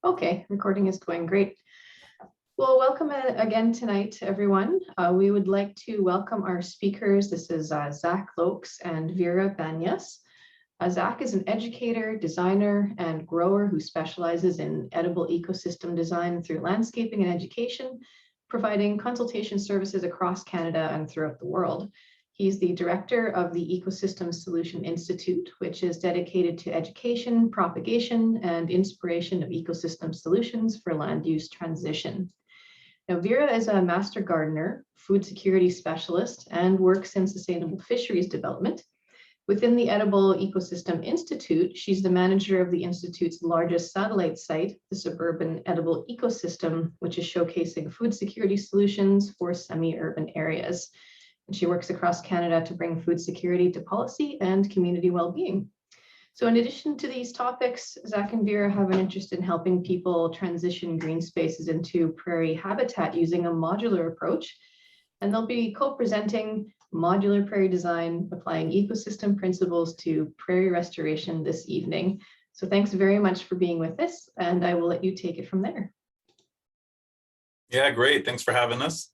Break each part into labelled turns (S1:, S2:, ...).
S1: Okay, recording is going great. Well, welcome again tonight, everyone. We would like to welcome our speakers. This is Zach Loeks and Vera Banias. Zach is an educator, designer, and grower who specializes in edible ecosystem design through landscaping and education, providing consultation services across Canada and throughout the world. He's the director of the Ecosystem Solution Institute, which is dedicated to education, propagation, and inspiration of ecosystem solutions for land use transition. Now, Vera is a master gardener, food security specialist, and works in sustainable fisheries development. Within the Edible Ecosystem Institute, she's the manager of the Institute's largest satellite site, the Suburban Edible Ecosystem, which is showcasing food security solutions for semi-urban areas. And she works across Canada to bring food security to policy and community well-being. So in addition to these topics, Zach and Vera have an interest in helping people transition green spaces into prairie habitat using a modular approach. And they'll be co-presenting modular prairie design, applying ecosystem principles to prairie restoration this evening. So thanks very much for being with us, and I will let you take it from there.
S2: Yeah, great. Thanks for having us.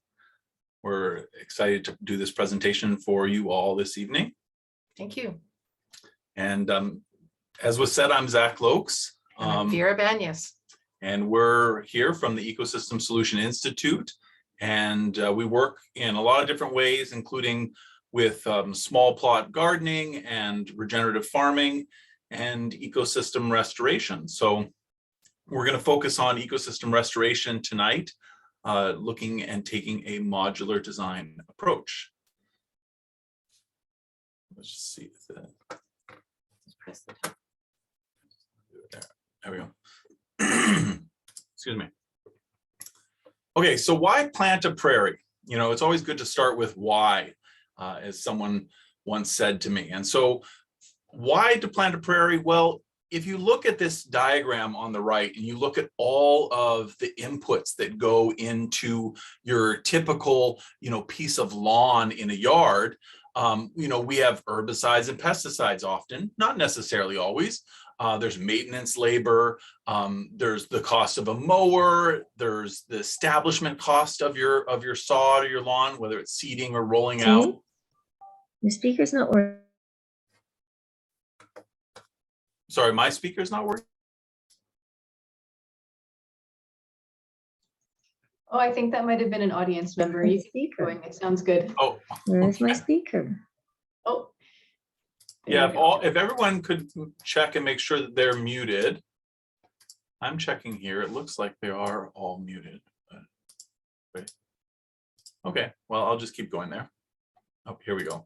S2: We're excited to do this presentation for you all this evening.
S1: Thank you.
S2: And as was said, I'm Zach Loeks.
S3: I'm Vera Banias.
S2: And we're here from the Ecosystem Solution Institute. And we work in a lot of different ways, including with small plot gardening and regenerative farming and ecosystem restoration. So we're going to focus on ecosystem restoration tonight, looking and taking a modular design approach. Let's just see if that.
S3: Press the top.
S2: There we go. Excuse me. Okay, so why plant a prairie? You know, it's always good to start with why, as someone once said to me. And so why to plant a prairie? Well, if you look at this diagram on the right and you look at all of the inputs that go into your typical, piece of lawn in a yard, we have herbicides and pesticides often, not necessarily always. There's maintenance labor, there's the cost of a mower, there's the establishment cost of your sod or your lawn, whether it's seeding or rolling out.
S3: Your speaker's not working.
S2: Sorry, my speaker's not working?
S1: Oh, I think that might have been an audience member. You keep going. It sounds good.
S2: Oh,
S3: where's my speaker?
S1: Oh.
S2: Yeah, if everyone could check and make sure that they're muted. I'm checking here. It looks like they are all muted. But wait. Okay, well, I'll just keep going there. Oh, here we go.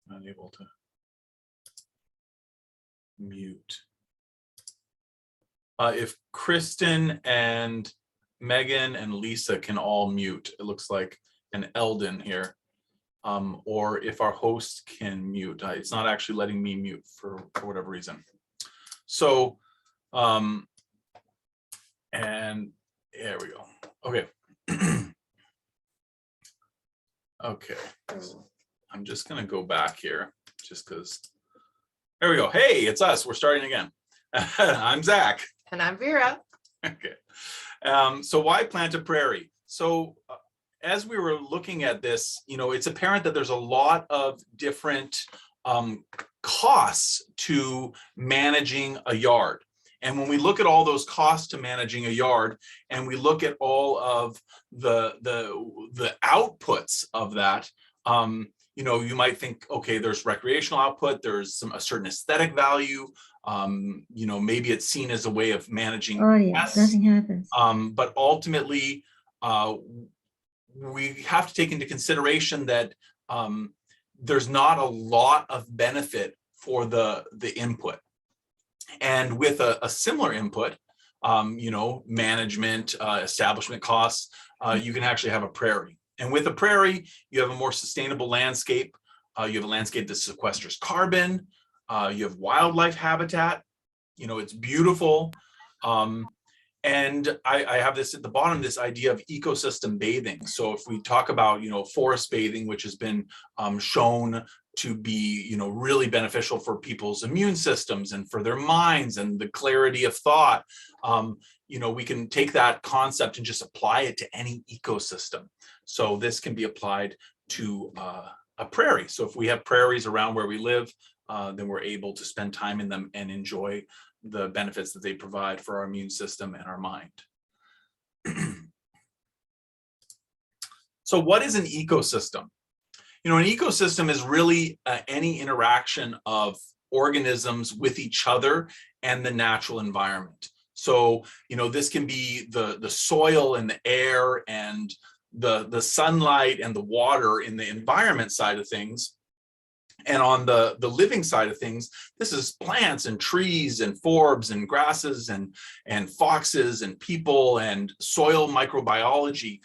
S2: Unable to mute. If Kristen and Megan and Lisa can all mute, it looks like an Eldon here, or if our host can mute. It's not actually letting me mute for whatever reason. So, and there we go. Okay. Okay. I'm just going to go back here just because. There we go. Hey, it's us. We're starting again. I'm Zach.
S3: And I'm Vera.
S2: Okay. So why plant a prairie? So as we were looking at this, it's apparent that there's a lot of different costs to managing a yard. And when we look at all those costs to managing a yard, and we look at all of the outputs of that, you might think, okay, there's recreational output, there's a certain aesthetic value, maybe it's seen as a way of managing pests.
S3: Nothing happens.
S2: But ultimately, we have to take into consideration that there's not a lot of benefit for the input. And with a similar input, management, establishment costs, you can actually have a prairie. And with a prairie, you have a more sustainable landscape. You have a landscape that sequesters carbon. You have wildlife habitat. It's beautiful. And I have this at the bottom, this idea of ecosystem bathing. So if we talk about, forest bathing, which has been shown to be, really beneficial for people's immune systems and for their minds and the clarity of thought, we can take that concept and just apply it to any ecosystem. So this can be applied to a prairie. So if we have prairies around where we live, then we're able to spend time in them and enjoy the benefits that they provide for our immune system and our mind. So what is an ecosystem? An ecosystem is really any interaction of organisms with each other and the natural environment. So, this can be the soil and the air and the sunlight and the water in the environment side of things. And on the living side of things, this is plants and trees and forbs and grasses and foxes and people and soil microbiology.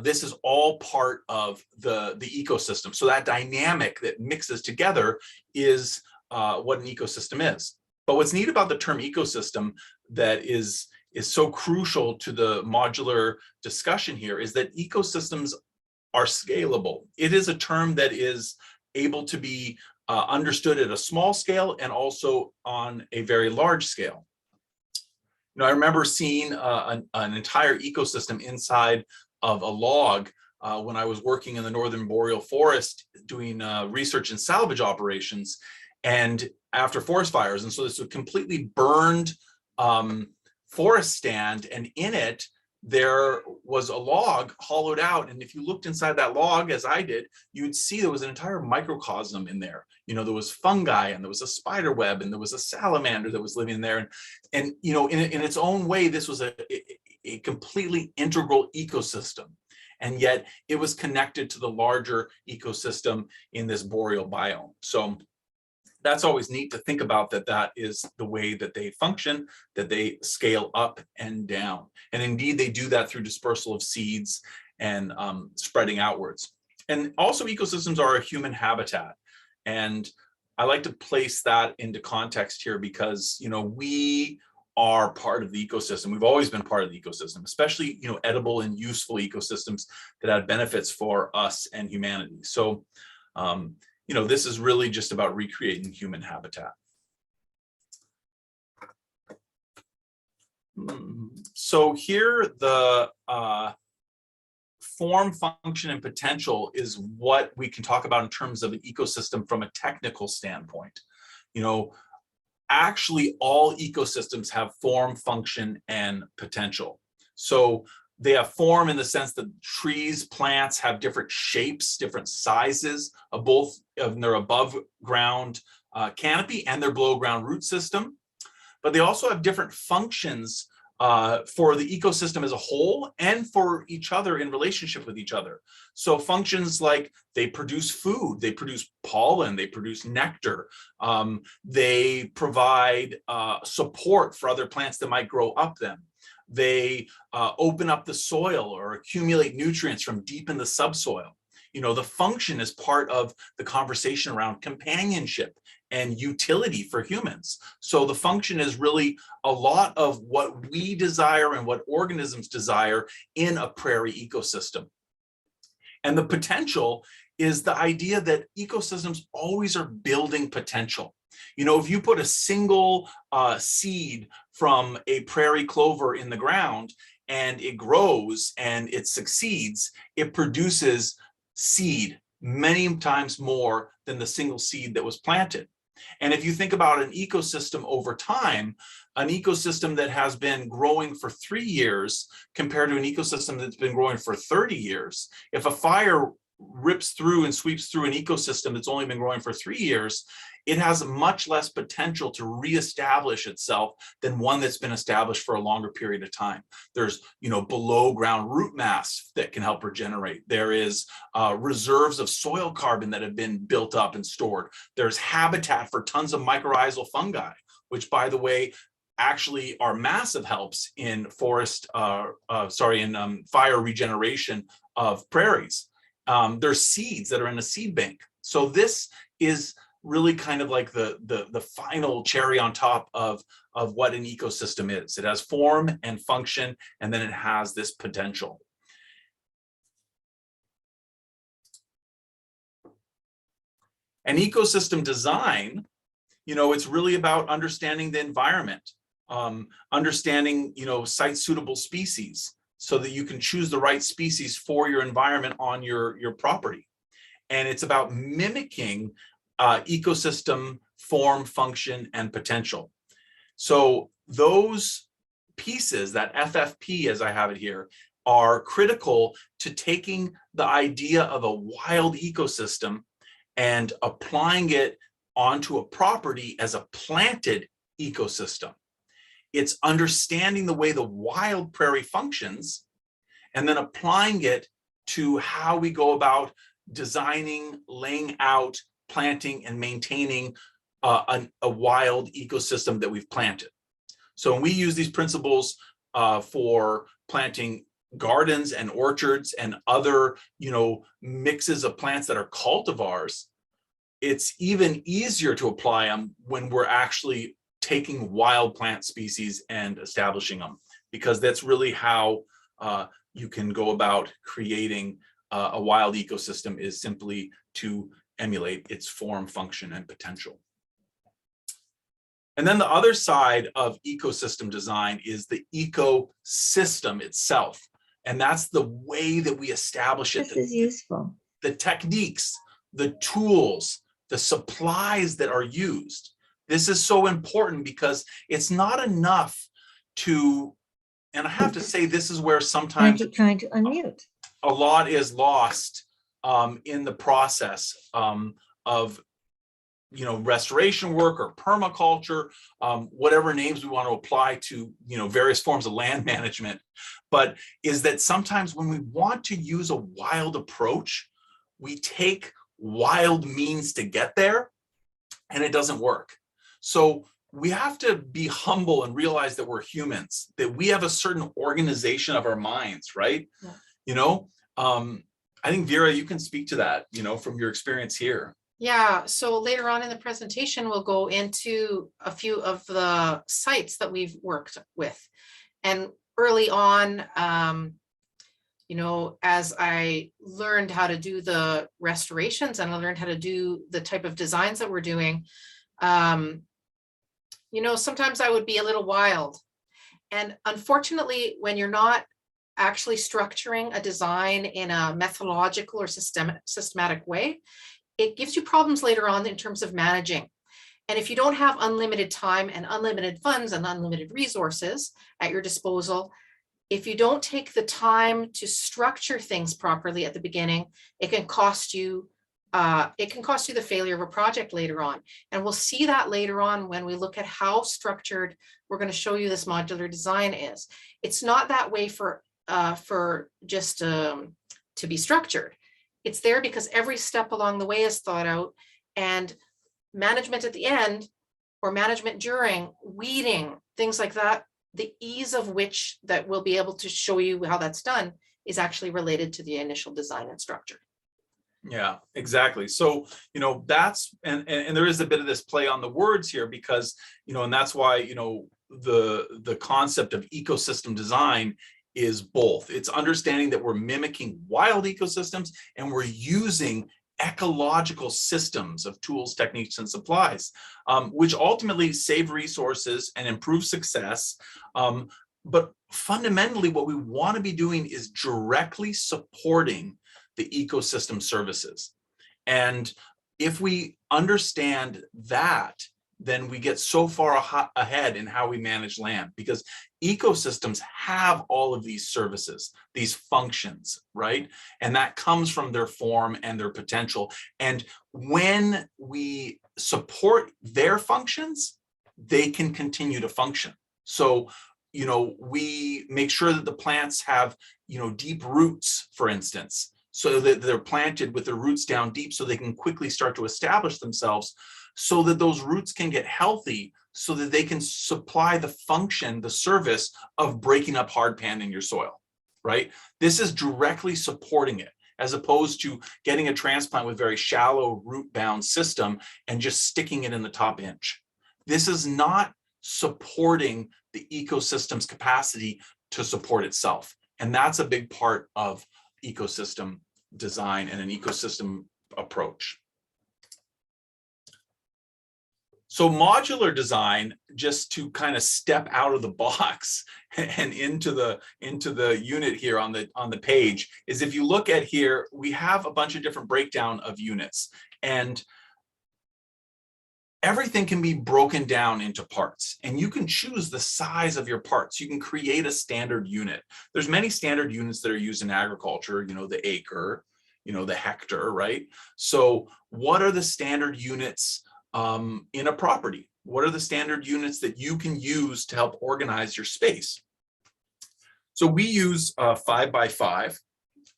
S2: This is all part of the ecosystem. So that dynamic that mixes together is what an ecosystem is. But what's neat about the term ecosystem that is so crucial to the modular discussion here is that ecosystems are scalable. It is a term that is able to be understood at a small scale and also on a very large scale. I remember seeing an entire ecosystem inside of a log when I was working in the Northern Boreal Forest doing research and salvage operations and after forest fires. And so this was a completely burned forest stand, and in it, there was a log hollowed out. And if you looked inside that log, as I did, you would see there was an entire microcosm in there. There was fungi and there was a spider web and there was a salamander that was living there. And in its own way, this was a completely integral ecosystem. And yet it was connected to the larger ecosystem in this boreal biome. So that's always neat to think about, that is the way that they function, that they scale up and down. And indeed, they do that through dispersal of seeds and spreading outwards. And also ecosystems are a human habitat. And I like to place that into context here because, we are part of the ecosystem. We've always been part of the ecosystem, especially, edible and useful ecosystems that have benefits for us and humanity. So, this is really just about recreating human habitat. So here, the form, function, and potential is what we can talk about in terms of an ecosystem from a technical standpoint. Actually, all ecosystems have form, function, and potential. So they have form in the sense that trees, plants have different shapes, different sizes of both of their above ground canopy and their below ground root system. But they also have different functions for the ecosystem as a whole and for each other in relationship with each other. So functions like they produce food, they produce pollen, they produce nectar, they provide support for other plants that might grow up them. They open up the soil or accumulate nutrients from deep in the subsoil. The function is part of the conversation around companionship and utility for humans. So the function is really a lot of what we desire and what organisms desire in a prairie ecosystem. And the potential is the idea that ecosystems always are building potential. If you put a single seed from a prairie clover in the ground and it grows and it succeeds, it produces seed many times more than the single seed that was planted. And if you think about an ecosystem over time, an ecosystem that has been growing for 3 years compared to an ecosystem that's been growing for 30 years, if a fire rips through and sweeps through an ecosystem that's only been growing for 3 years, it has much less potential to reestablish itself than one that's been established for a longer period of time. There's, below ground root mass that can help regenerate. There is reserves of soil carbon that have been built up and stored. There's habitat for tons of mycorrhizal fungi, which, by the way, actually are massive helps in fire regeneration of prairies. There's seeds that are in a seed bank. So this is really kind of like the final cherry on top of what an ecosystem is. It has form and function, and then it has this potential. And ecosystem design, it's really about understanding the environment, understanding, site suitable species so that you can choose the right species for your environment on your property. And it's about mimicking ecosystem form, function, and potential. So those pieces, that FFP as I have it here, are critical to taking the idea of a wild ecosystem and applying it onto a property as a planted ecosystem. It's understanding the way the wild prairie functions and then applying it to how we go about designing, laying out, planting, and maintaining a wild ecosystem that we've planted. So when we use these principles for planting gardens and orchards and other, mixes of plants that are cultivars, it's even easier to apply them when we're actually taking wild plant species and establishing them, because that's really how you can go about creating a wild ecosystem, is simply to emulate its form, function, and potential. And then the other side of ecosystem design is the ecosystem itself. And that's the way that we establish it.
S3: This is useful.
S2: The techniques, the tools, the supplies that are used. This is so important because it's not enough to, and I have to say, this is where
S3: I
S2: sometimes
S3: keep trying to unmute.
S2: a lot is lost in the process of restoration work or permaculture, whatever names we want to apply to various forms of land management. But is that sometimes when we want to use a wild approach, we take wild means to get there, and it doesn't work. So we have to be humble and realize that we're humans, that we have a certain organization of our minds, right? Yeah. I think Vera, you can speak to that, from your experience here.
S4: Yeah, so later on in the presentation, we'll go into a few of the sites that we've worked with. And early on, as I learned how to do the restorations and I learned how to do the type of designs that we're doing, sometimes I would be a little wild. And unfortunately, when you're not actually structuring a design in a methodological or systematic way, it gives you problems later on in terms of managing. And if you don't have unlimited time and unlimited funds and unlimited resources at your disposal, if you don't take the time to structure things properly at the beginning, it can cost you the failure of a project later on. And we'll see that later on when we look at how structured we're going to show you this modular design is. It's not that way for just to be structured. It's there because every step along the way is thought out, and management at the end or management during, weeding, things like that, the ease of which that we'll be able to show you how that's done is actually related to the initial design and structure.
S2: Yeah, exactly. So, that's, and there is a bit of this play on the words here because, and that's why, the concept of ecosystem design is both. It's understanding that we're mimicking wild ecosystems and we're using ecological systems of tools, techniques, and supplies, which ultimately save resources and improve success. But fundamentally, what we want to be doing is directly supporting the ecosystem services. And if we understand that, then we get so far ahead in how we manage land, because ecosystems have all of these services, these functions, right? And that comes from their form and their potential. And when we support their functions, they can continue to function. So, we make sure that the plants have, deep roots, for instance, so that they're planted with their roots down deep so they can quickly start to establish themselves, so that those roots can get healthy, so that they can supply the function, the service of breaking up hard pan in your soil, right? This is directly supporting it. as opposed to getting a transplant with very shallow root bound system and just sticking it in the top inch. This is not supporting the ecosystem's capacity to support itself. And that's a big part of ecosystem design and an ecosystem approach. So modular design, just to kind of step out of the box and into the unit here on the page, is if you look at here, we have a bunch of different breakdown of units, and everything can be broken down into parts, and you can choose the size of your parts. You can create a standard unit. There's many standard units that are used in agriculture, you know, the acre, you know, the hectare, right? So what are the standard units in a property? What are the standard units that you can use to help organize your space? So we use 5 by 5,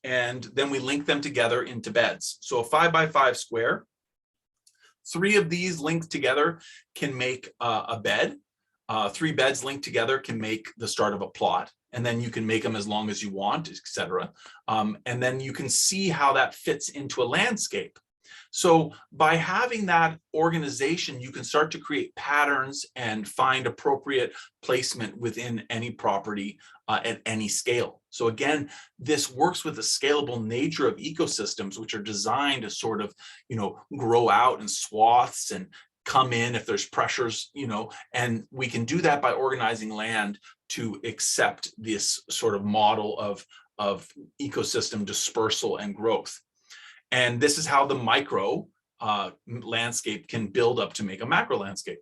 S2: and then we link them together into beds. So a 5 by 5 square, 3 of these linked together can make a bed. 3 beds linked together can make the start of a plot, and then you can make them as long as you want, etc. And then you can see how that fits into a landscape. So by having that organization, you can start to create patterns and find appropriate placement within any property at any scale. So again, this works with the scalable nature of ecosystems, which are designed to sort of, you know, grow out in swaths and come in if there's pressures, you know, and we can do that by organizing land to accept this sort of model of ecosystem dispersal and growth. And this is how the micro landscape can build up to make a macro landscape.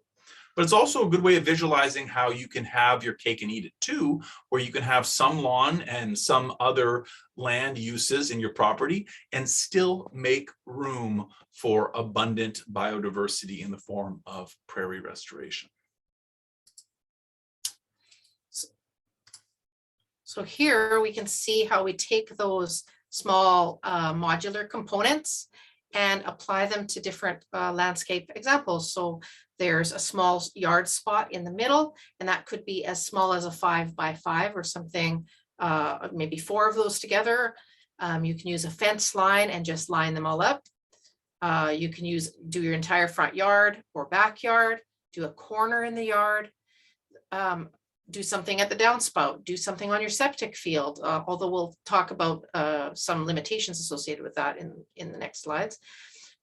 S2: But it's also a good way of visualizing how you can have your cake and eat it too, where you can have some lawn and some other land uses in your property and still make room for abundant biodiversity in the form of prairie restoration.
S4: So here we can see how we take those small modular components and apply them to different landscape examples. So there's a small yard spot in the middle, and that could be as small as a 5 by 5 or something, maybe 4 of those together. You can use a fence line and just line them all up. You can do your entire front yard or backyard, do a corner in the yard, do something at the downspout, do something on your septic field, although we'll talk about some limitations associated with that in the next slides.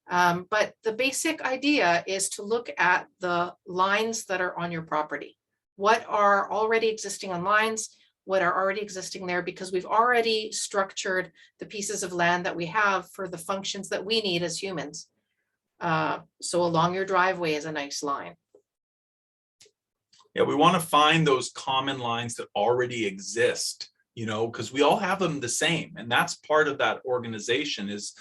S4: But the basic idea is to look at the lines that are on your property. What are already existing on lines? What are already existing there? Because we've already structured the pieces of land that we have for the functions that we need as humans. So along your driveway is a nice line.
S2: Yeah, we want to find those common lines that already exist, you know, because we all have them the same. And that's part of that organization is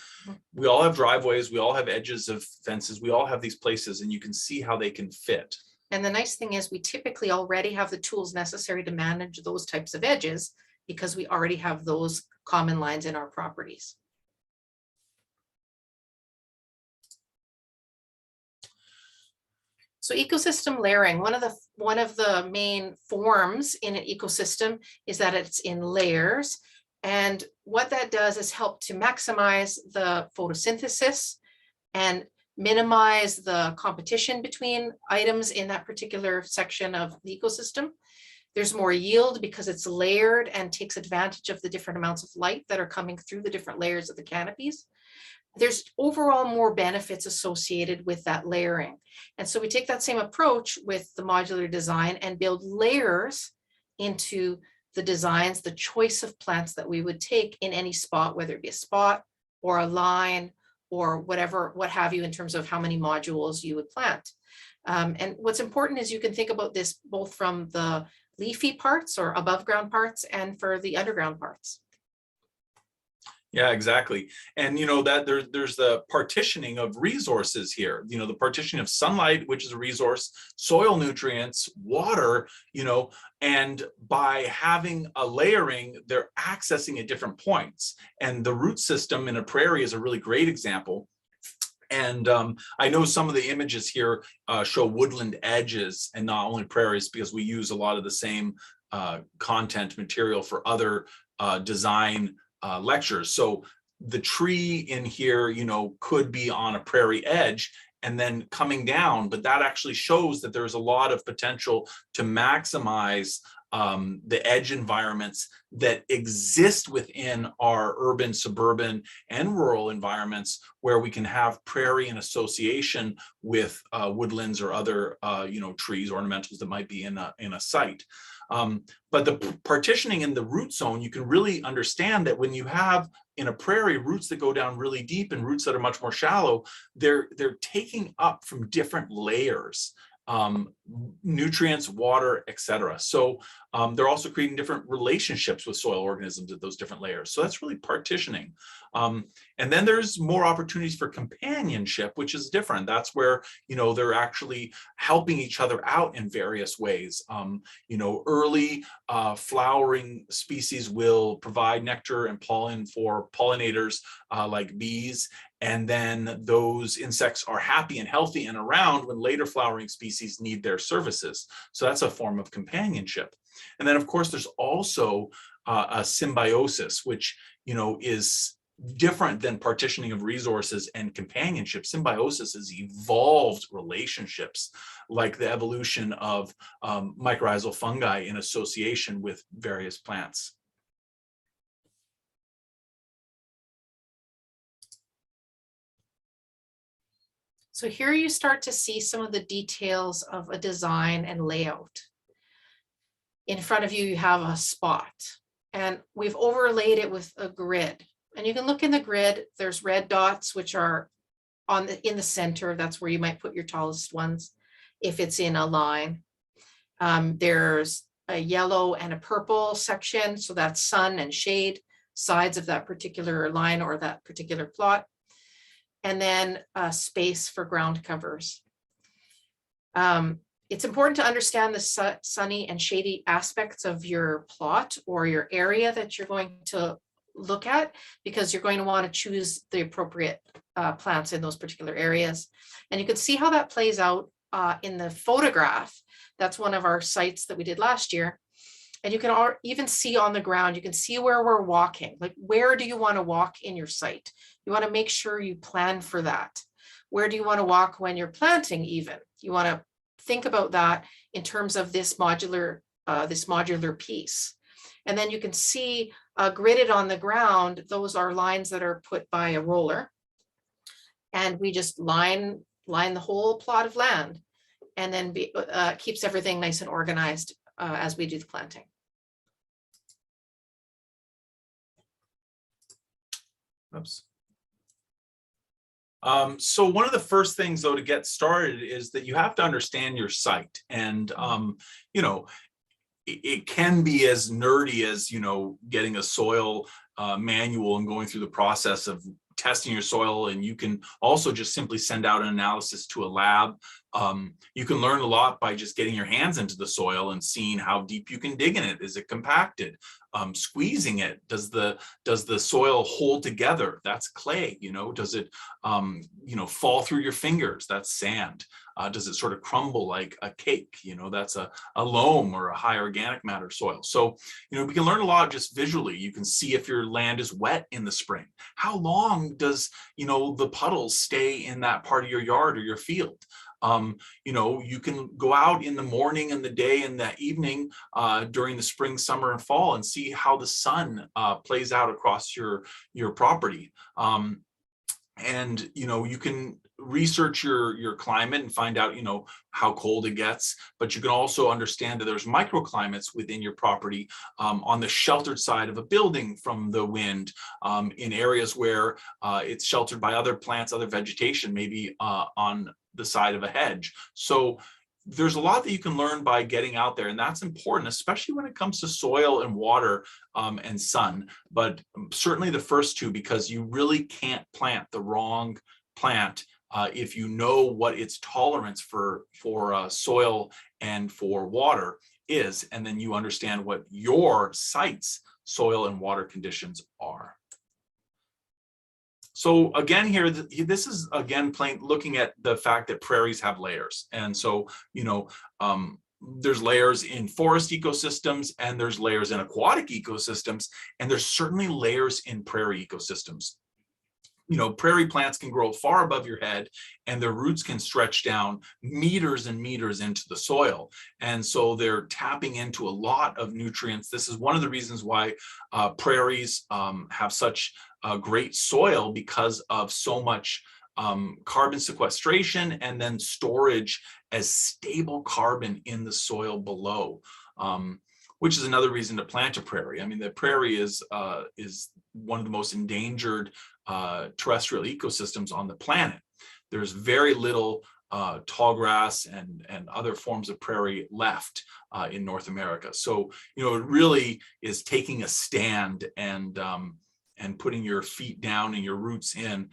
S2: we all have driveways, we all have edges of fences, we all have these places, and you can see how they can fit.
S4: And the nice thing is we typically already have the tools necessary to manage those types of edges because we already have those common lines in our properties. So ecosystem layering, one of the main forms in an ecosystem is that it's in layers. And what that does is help to maximize the photosynthesis and minimize the competition between items in that particular section of the ecosystem. There's more yield because it's layered and takes advantage of the different amounts of light that are coming through the different layers of the canopies. There's overall more benefits associated with that layering. And so we take that same approach with the modular design and build layers into the designs, the choice of plants that we would take in any spot, whether it be a spot or a line or whatever, what have you, in terms of how many modules you would plant. And what's important is you can think about this both from the leafy parts or above ground parts and for the underground parts.
S2: Yeah, exactly. And you know that there's the partitioning of resources here, you know, the partitioning of sunlight, which is a resource, soil nutrients, water, you know, and by having a layering, they're accessing at different points. And the root system in a prairie is a really great example. And I know some of the images here show woodland edges and not only prairies, because we use a lot of the same content material for other design lectures. So the tree in here, could be on a prairie edge and then coming down, but that actually shows that there's a lot of potential to maximize the edge environments that exist within our urban, suburban, and rural environments, where we can have prairie in association with woodlands or other trees, ornamentals that might be in a site. But the partitioning in the root zone, you can really understand that when you have in a prairie roots that go down really deep and roots that are much more shallow, they're taking up from different layers, nutrients, water, etc. So they're also creating different relationships with soil organisms at those different layers. So that's really partitioning. And then there's more opportunities for companionship, which is different. That's where, they're actually helping each other out in various ways. Early flowering species will provide nectar and pollen for pollinators like bees. And then those insects are happy and healthy and around when later flowering species need their services. So that's a form of companionship. And then, of course, there's also a symbiosis, which, is different than partitioning of resources and companionship. Symbiosis is evolved relationships, like the evolution of mycorrhizal fungi in association with various plants.
S4: So here you start to see some of the details of a design and layout. In front of you, you have a spot, and we've overlaid it with a grid. And you can look in the grid, there's red dots, which are in the center. That's where you might put your tallest ones if it's in a line. There's a yellow and a purple section, so that's sun and shade, sides of that particular line or that particular plot. And then a space for ground covers. It's important to understand the sunny and shady aspects of your plot or your area that you're going to look at, because you're going to want to choose the appropriate plants in those particular areas. And you can see how that plays out in the photograph. That's one of our sites that we did last year. And you can even see on the ground, you can see where we're walking. Like, where do you want to walk in your site? You want to make sure you plan for that. Where do you want to walk when you're planting even? You want to think about that in terms of this modular piece. And then you can see gridded on the ground, those are lines that are put by a roller. And we just line the whole plot of land, and then keeps everything nice and organized as we do the planting.
S2: Oops. So one of the first things, though, to get started is that you have to understand your site. And, it can be as nerdy as, getting a soil manual and going through the process of testing your soil. And you can also just simply send out an analysis to a lab. You can learn a lot by just getting your hands into the soil and seeing how deep you can dig in it. Is it compacted? Squeezing it. Does the soil hold together? That's clay. Does it fall through your fingers? That's sand. Does it sort of crumble like a cake? That's a loam or a high organic matter soil. So we can learn a lot just visually. You can see if your land is wet in the spring. How long does the puddles stay in that part of your yard or your field? You can go out in the morning and the day and the evening during the spring, summer, and fall and see how the sun plays out across your property. And you can research your climate and find out how cold it gets, but you can also understand that there's microclimates within your property on the sheltered side of a building from the wind, in areas where it's sheltered by other plants, other vegetation, maybe on the side of a hedge. So there's a lot that you can learn by getting out there, and that's important, especially when it comes to soil and water and sun, but certainly the first two, because you really can't plant the wrong plant if you know what its tolerance for soil and for water is, and then you understand what your site's soil and water conditions are. So again, here, this is again looking at the fact that prairies have layers. And so, there's layers in forest ecosystems, and there's layers in aquatic ecosystems, and there's certainly layers in prairie ecosystems. prairie plants can grow far above your head, and their roots can stretch down meters and meters into the soil. And so they're tapping into a lot of nutrients. This is one of the reasons why prairies have such great soil, because of so much carbon sequestration and then storage as stable carbon in the soil below. Which is another reason to plant a prairie. I mean, the prairie is one of the most endangered terrestrial ecosystems on the planet. There's very little tallgrass and other forms of prairie left in North America. So, it really is taking a stand and putting your feet down and your roots in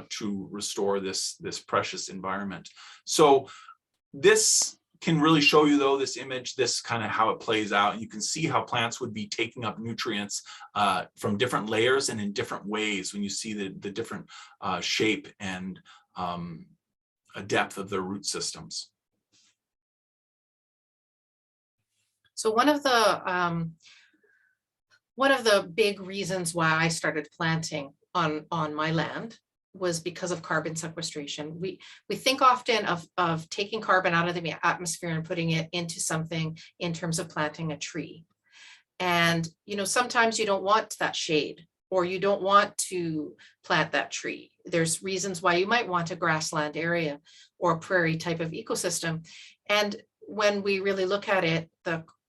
S2: to restore this precious environment. So this can really show you, though, this image, this kind of how it plays out. And you can see how plants would be taking up nutrients from different layers and in different ways when you see the different shape and a depth of their root systems.
S4: So one of the big reasons why I started planting on my land was because of carbon sequestration. We think often of taking carbon out of the atmosphere and putting it into something in terms of planting a tree. And, sometimes you don't want that shade, or you don't want to plant that tree. There's reasons why you might want a grassland area or a prairie type of ecosystem. And when we really look at it,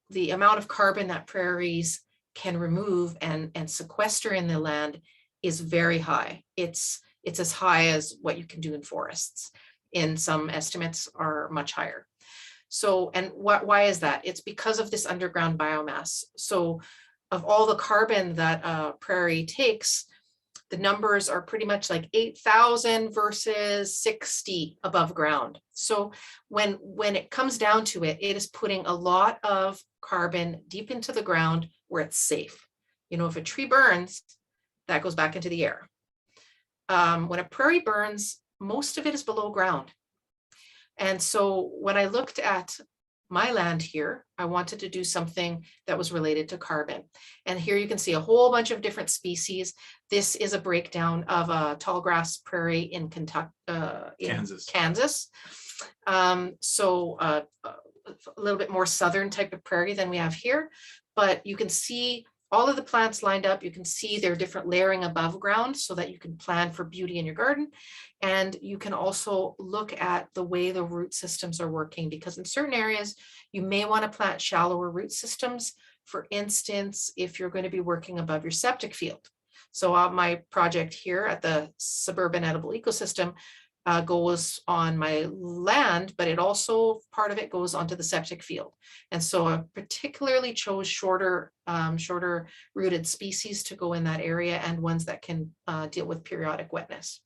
S4: the amount of carbon that prairies can remove and sequester in the land is very high. It's as high as what you can do in forests. In some estimates are much higher. So, and why is that? It's because of this underground biomass. So of all the carbon that prairie takes, the numbers are pretty much like 8,000 versus 60 above ground. So when it comes down to it, it is putting a lot of carbon deep into the ground where it's safe. If a tree burns, that goes back into the air. When a prairie burns, most of it is below ground. And so when I looked at my land here, I wanted to do something that was related to carbon. And here you can see a whole bunch of different species. This is a breakdown of a tallgrass prairie in Kentucky, Kansas. So a little bit more southern type of prairie than we have here, but you can see all of the plants lined up. You can see their different layering above ground so that you can plan for beauty in your garden. And you can also look at the way the root systems are working, because in certain areas, you may want to plant shallower root systems. For instance, if you're going to be working above your septic field. So my project here at the Suburban Edible Ecosystem goes on my land, but it also, part of it goes onto the septic field. And so I particularly chose shorter rooted species to go in that area, and ones that can deal with periodic wetness.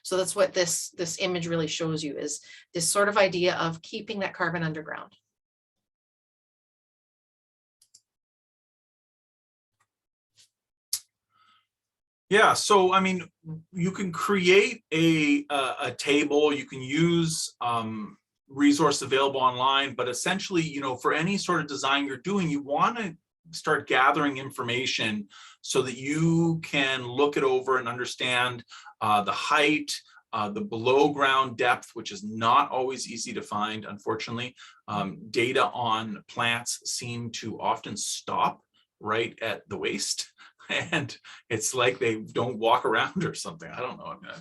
S4: So that's what this image really shows you, is this sort of idea of keeping that carbon underground.
S2: Yeah, so I mean, you can create a table, you can use resources available online, but essentially, for any sort of design you're doing, you want to start gathering information so that you can look it over and understand the height, the below ground depth, which is not always easy to find, unfortunately. Data on plants seem to often stop right at the waist. And it's like they don't walk around or something. I don't know. I mean,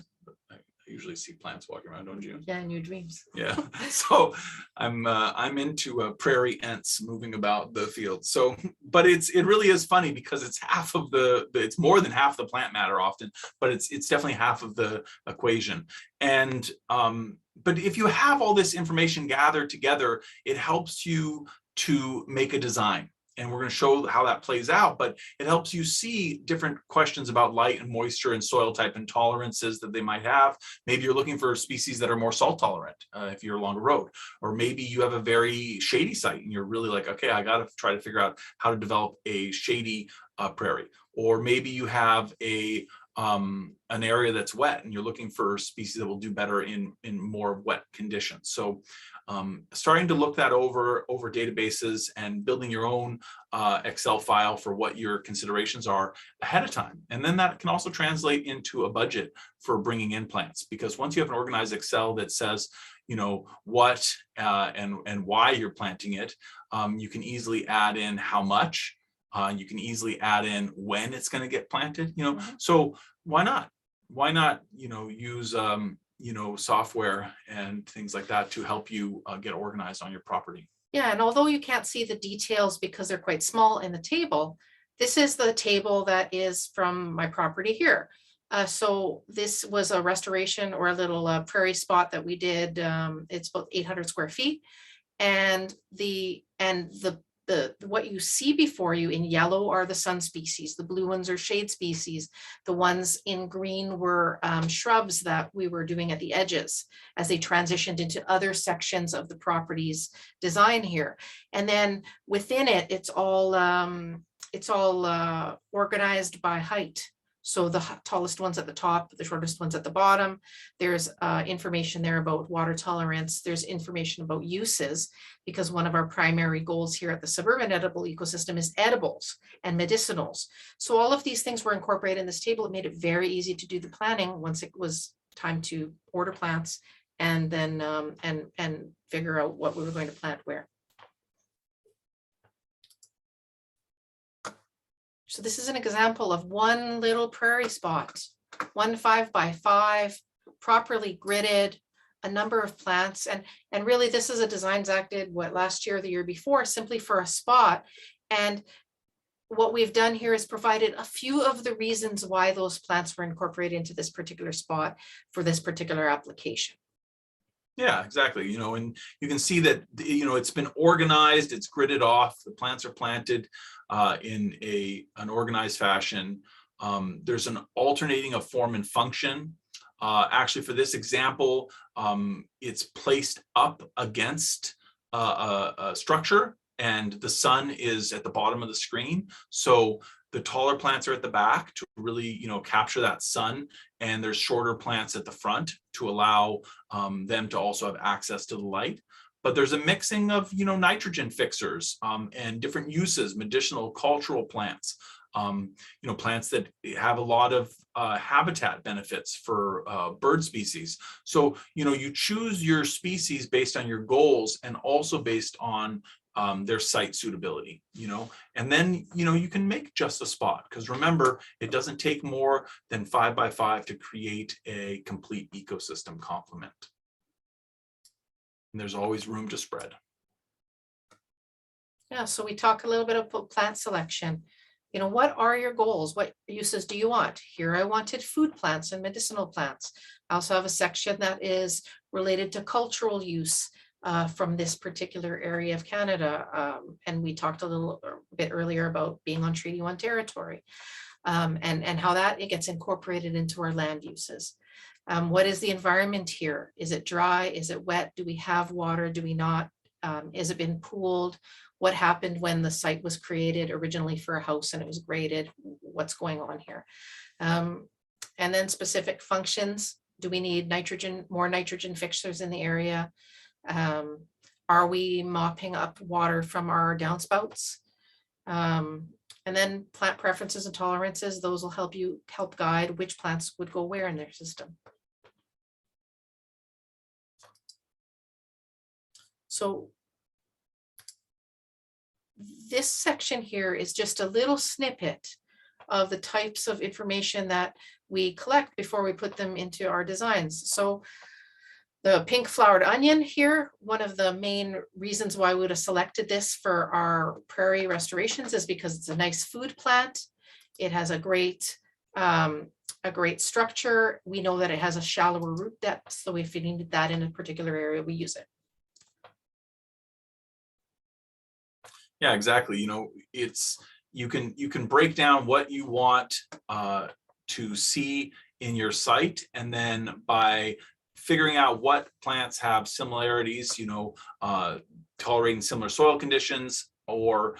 S2: I usually see plants walking around, don't you?
S4: Yeah, in your dreams.
S2: Yeah. So I'm into prairie ants moving about the field. So, but it really is funny, because it's half of it's more than half the plant matter often, but it's definitely half of the equation. And but if you have all this information gathered together, it helps you to make a design. And we're going to show how that plays out, but it helps you see different questions about light and moisture and soil type and tolerances that they might have. Maybe you're looking for species that are more salt tolerant if you're along a road, or maybe you have a very shady site and you're really like, okay, I got to try to figure out how to develop a shady prairie. Or maybe you have an area that's wet and you're looking for species that will do better in more wet conditions. So starting to look that over databases and building your own Excel file for what your considerations are ahead of time. And then that can also translate into a budget for bringing in plants, because once you have an organized Excel that says, you know, what and why you're planting it, you can easily add in how much, you can easily add in when it's going to get planted, you know. So why not, you know, use you know, software and things like that to help you get organized on your property.
S4: Yeah, and although you can't see the details because they're quite small in the table, this is the table that is from my property here. So this was a restoration or a little prairie spot that we did. It's about 800 square feet. And the what you see before you in yellow are the sun species, the blue ones are shade species, the ones in green were shrubs that we were doing at the edges as they transitioned into other sections of the property's design here. And then within it, it's all organized by height. So the tallest ones at the top, the shortest ones at the bottom. There's information there about water tolerance. There's information about uses, because one of our primary goals here at the Suburban Edible Ecosystem is edibles and medicinals. So all of these things were incorporated in this table. It made it very easy to do the planning once it was time to order plants and then and figure out what we were going to plant where. So this is an example of one little prairie spot, 1 5 by 5, properly gridded, a number of plants. And really this is a design Zach did what last year or the year before, simply for a spot. And what we've done here is provided a few of the reasons why those plants were incorporated into this particular spot for this particular application.
S2: Yeah, exactly. You know, and you can see that, you know, it's been organized, it's gridded off, the plants are planted in an organized fashion. There's an alternating of form and function. Actually, for this example, it's placed up against a structure, and the sun is at the bottom of the screen. So the taller plants are at the back to really, you know, capture that sun, and there's shorter plants at the front to allow them to also have access to the light. But there's a mixing of, you know, nitrogen fixers and different uses, medicinal, cultural plants, you know, plants that have a lot of habitat benefits for bird species. So, you know, you choose your species based on your goals and also based on their site suitability, you know, and then, you know, you can make just a spot, because remember, it doesn't take more than 5 by 5 to create a complete ecosystem complement. And there's always room to spread.
S4: Yeah, so we talk a little bit about plant selection. You know, what are your goals? What uses do you want? Here I wanted food plants and medicinal plants. I also have a section that is related to cultural use from this particular area of Canada. And we talked a little bit earlier about being on Treaty 1 territory and how that it gets incorporated into our land uses. What is the environment here? Is it dry? Is it wet? Do we have water? Do we not? Is it been pooled? What happened when the site was created originally for a house and it was graded? What's going on here? And then specific functions. Do we need nitrogen, more nitrogen fixtures in the area? Are we mopping up water from our downspouts? And then plant preferences and tolerances. Those will help guide which plants would go where in their system. So this section here is just a little snippet of the types of information that we collect before we put them into our designs. So the pink flowered onion here, one of the main reasons why we would have selected this for our prairie restorations is because it's a nice food plant. It has a great structure. We know that it has a shallower root depth, so if you need that in a particular area, we use it.
S2: Yeah, exactly. You know, it's you can break down what you want to see in your site, and then by figuring out what plants have similarities, you know, tolerating similar soil conditions or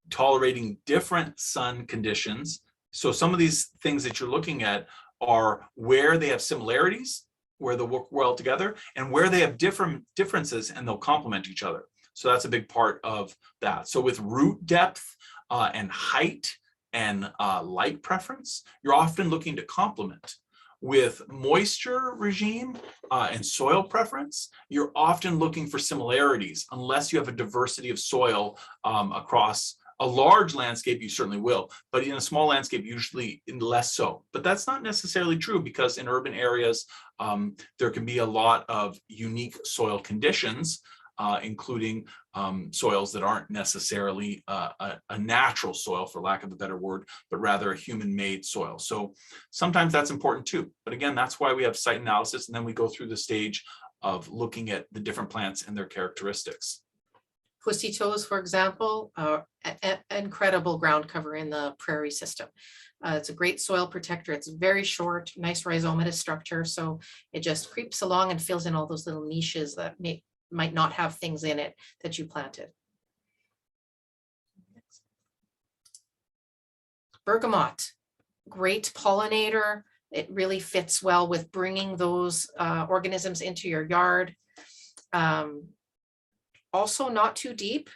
S2: tolerating different sun conditions. So some of these things that you're looking at are where they have similarities, where they'll work well together, and where they have different differences and they'll complement each other. So that's a big part of that. So with root depth and height and light preference, you're often looking to complement. With moisture regime and soil preference, you're often looking for similarities, unless you have a diversity of soil across a large landscape. You certainly will, but in a small landscape, usually less so. But that's not necessarily true, because in urban areas, there can be a lot of unique soil conditions, including soils that aren't necessarily a natural soil, for lack of a better word, but rather a human-made soil. So sometimes that's important too. But again, that's why we have site analysis, and then we go through the stage of looking at the different plants and their characteristics.
S4: Pussy toes, for example, incredible ground cover in the prairie system. It's a great soil protector. It's very short, nice rhizomatous structure. So it just creeps along and fills in all those little niches that might not have things in it that you planted. Bergamot, great pollinator. It really fits well with bringing those organisms into your yard. Also not too deep.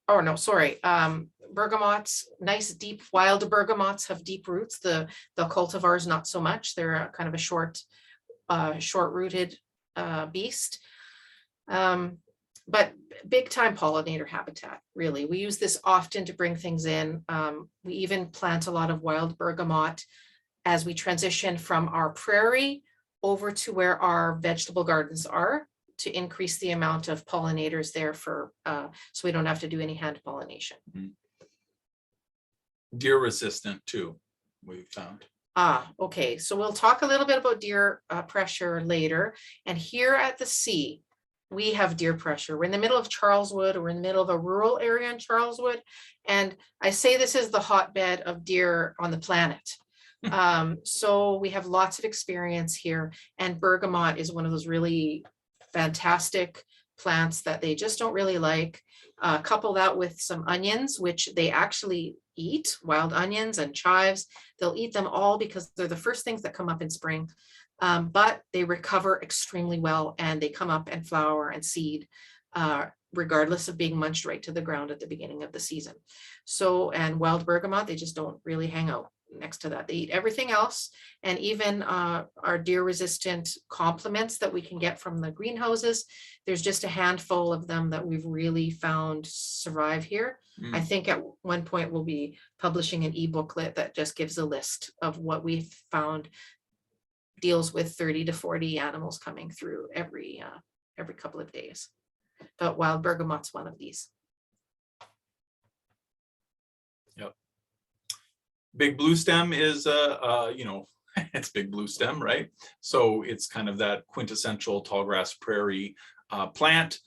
S4: Oh no, sorry. Bergamots, nice deep wild bergamots have deep roots. The cultivars not so much. They're kind of a short-rooted beast. But big time pollinator habitat, really. We use this often to bring things in. We even plant a lot of wild bergamot as we transition from our prairie over to where our vegetable gardens are, to increase the amount of pollinators there for so we don't have to do any hand pollination.
S2: Deer resistant too, we've found.
S4: Okay, so we'll talk a little bit about deer pressure later. And here at the sea, we have deer pressure. We're in the middle of Charleswood. We're in the middle of a rural area in Charleswood. And I say this is the hotbed of deer on the planet. So we have lots of experience here. And bergamot is one of those really fantastic plants that they just don't really like. Couple that with some onions, which they actually eat, wild onions and chives. They'll eat them all because they're the first things that come up in spring. But they recover extremely well, and they come up and flower and seed, regardless of being munched right to the ground at the beginning of the season. So, and wild bergamot, they just don't really hang out next to that. They eat everything else, and even our deer resistant complements that we can get from the greenhouses. There's just a handful of them that we've really found survive here. I think at one point we'll be publishing an e-booklet that just gives a list of what we've found, deals with 30 to 40 animals coming through every couple of days. But wild bergamot's one of these.
S2: Yep. Big blue stem is it's big blue stem, right? So it's kind of that quintessential tallgrass prairie plant.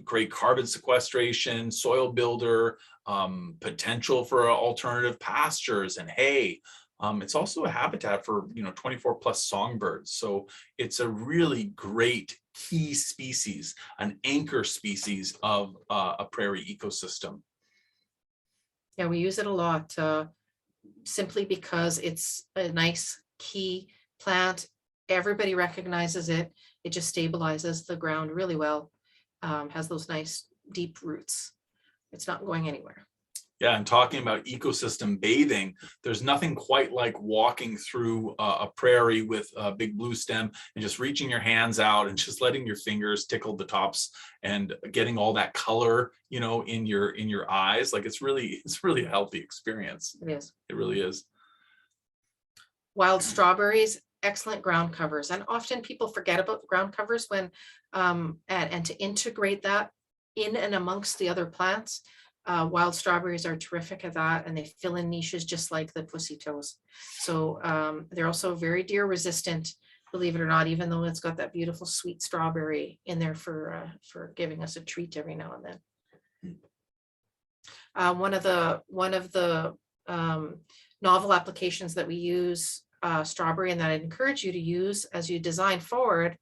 S2: Great carbon sequestration, soil builder, potential for alternative pastures and hay. It's also a habitat for 24 plus songbirds. So it's a really great key species, an anchor species of a prairie ecosystem.
S4: Yeah, we use it a lot simply because it's a nice key plant. Everybody recognizes it. It just stabilizes the ground really well. Has those nice deep roots. It's not going anywhere.
S2: Yeah, and talking about ecosystem bathing, there's nothing quite like walking through a prairie with a big blue stem and just reaching your hands out and just letting your fingers tickle the tops and getting all that color, in your eyes. Like it's really a healthy experience.
S4: It is.
S2: It really is.
S4: Wild strawberries, excellent ground covers, and often people forget about the ground covers when and to integrate that in and amongst the other plants. Wild strawberries are terrific at that, and they fill in niches just like the pussy toes. So they're also very deer resistant, believe it or not, even though it's got that beautiful sweet strawberry in there for giving us a treat every now and then. One of the novel applications that we use strawberry, and that I'd encourage you to use as you design forward,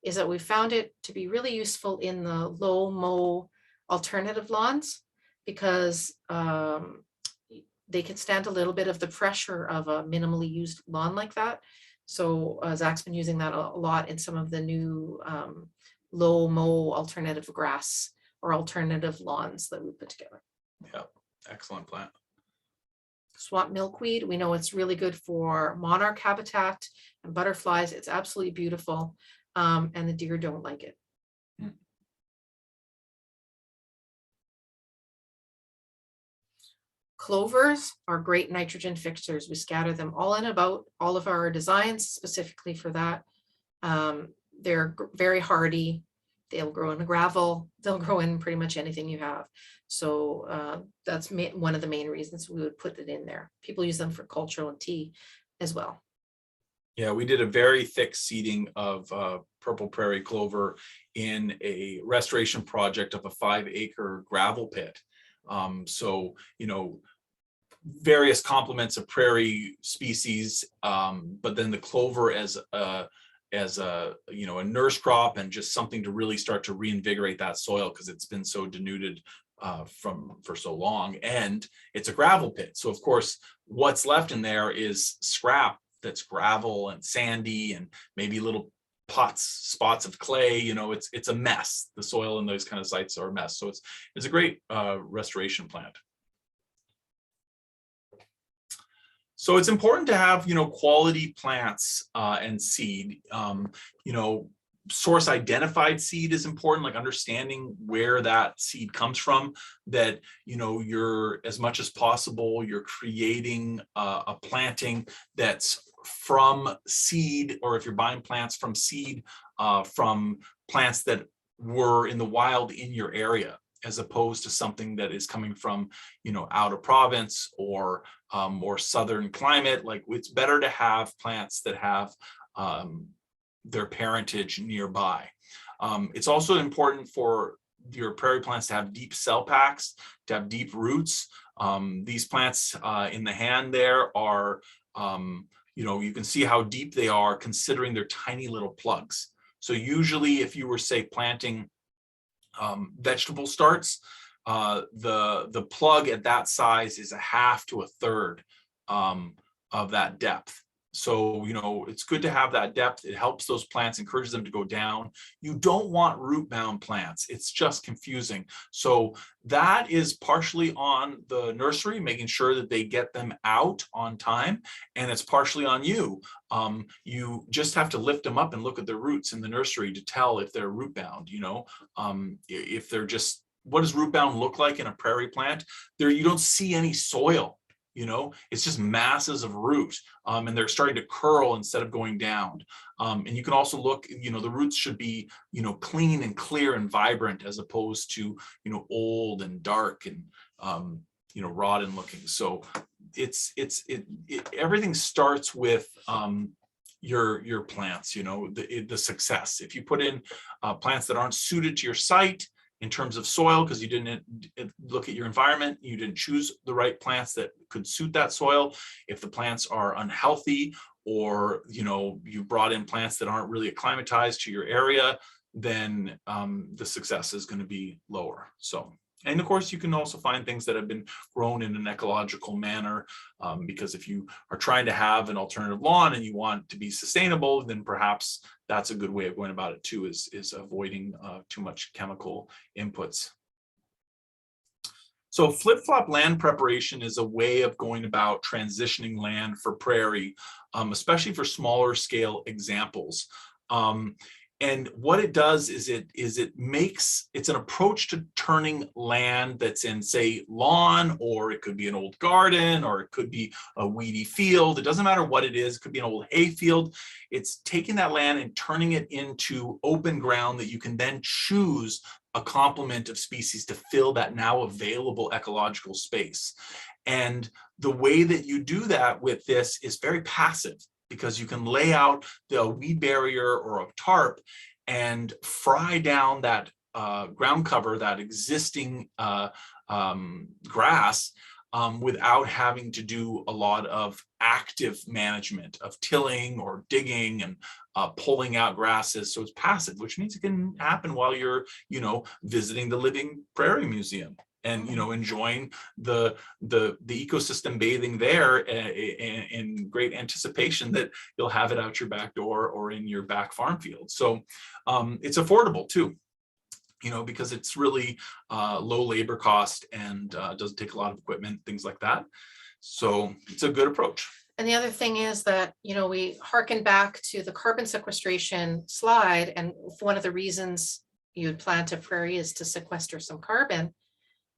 S4: is that we found it to be really useful in the low mow alternative lawns, because they can stand a little bit of the pressure of a minimally used lawn like that. So Zach's been using that a lot in some of the new low mow alternative grass or alternative lawns that we put together.
S2: Yeah, excellent plant.
S4: Swamp milkweed, we know it's really good for monarch habitat and butterflies. It's absolutely beautiful. And the deer don't like it. Clovers are great nitrogen fixers. We scatter them all in about all of our designs specifically for that. They're very hardy. They'll grow in gravel. They'll grow in pretty much anything you have. So that's one of the main reasons we would put it in there. People use them for cultural and tea as well.
S2: Yeah, we did a very thick seeding of purple prairie clover in a restoration project of a 5-acre gravel pit. So, you know, various complements of prairie species, but then the clover as a you know, a nurse crop and just something to really start to reinvigorate that soil because it's been so denuded for so long. And it's a gravel pit, so of course what's left in there is scrap that's gravel and sandy and maybe little spots of clay. You know, it's a mess. The soil in those kind of sites are a mess. So it's a great restoration plant. So it's important to have, you know, quality plants and seed. You know, source identified seed is important, like understanding where that seed comes from, that, you know, you're, as much as possible, you're creating a planting that's from seed, or if you're buying plants from seed, from plants that were in the wild in your area, as opposed to something that is coming from, you know, out of province or more southern climate. Like, it's better to have plants that have their parentage nearby. It's also important for your prairie plants to have deep cell packs, to have deep roots. These plants in the hand there are, you know, you can see how deep they are considering they're tiny little plugs. So usually if you were, say, planting vegetable starts, the plug at that size is 1/2 to 1/3 of that depth. So, you know, it's good to have that depth. It helps those plants, encourages them to go down. You don't want root bound plants. It's just confusing. So that is partially on the nursery, making sure that they get them out on time. And it's partially on you. You just have to lift them up and look at the roots in the nursery to tell if they're root bound, you know, if they're just, what does root bound look like in a prairie plant? There, you don't see any soil. You know, it's just masses of root, and they're starting to curl instead of going down. And you can also look, you know, the roots should be, you know, clean and clear and vibrant, as opposed to, you know, old and dark and, you know, rotten looking. So everything starts with your plants, you know, the success. If you put in plants that aren't suited to your site, in terms of soil, because you didn't look at your environment, you didn't choose the right plants that could suit that soil. If the plants are unhealthy, or, you know, you brought in plants that aren't really acclimatized to your area, then the success is going to be lower. So, and of course, you can also find things that have been grown in an ecological manner, because if you are trying to have an alternative lawn and you want to be sustainable, then perhaps that's a good way of going about it too, is avoiding too much chemical inputs. So flip-flop land preparation is a way of going about transitioning land for prairie, especially for smaller scale examples. And what it does is it's an approach to turning land that's in, say, lawn, or it could be an old garden, or it could be a weedy field. It doesn't matter what it is. It could be an old hay field. It's taking that land and turning it into open ground that you can then choose a complement of species to fill that now available ecological space. And the way that you do that with this is very passive, because you can lay out the weed barrier or a tarp and fry down that ground cover, that existing grass, without having to do a lot of active management of tilling or digging and pulling out grasses. So it's passive, which means it can happen while you're, you know, visiting the Living Prairie Museum. and enjoying the ecosystem, bathing there in great anticipation that you'll have it out your back door or in your back farm field. So it's affordable too, because it's really low labor cost and doesn't take a lot of equipment, things like that. So it's a good approach.
S4: And the other thing is that, we hearken back to the carbon sequestration slide, and one of the reasons you would plant a prairie is to sequester some carbon.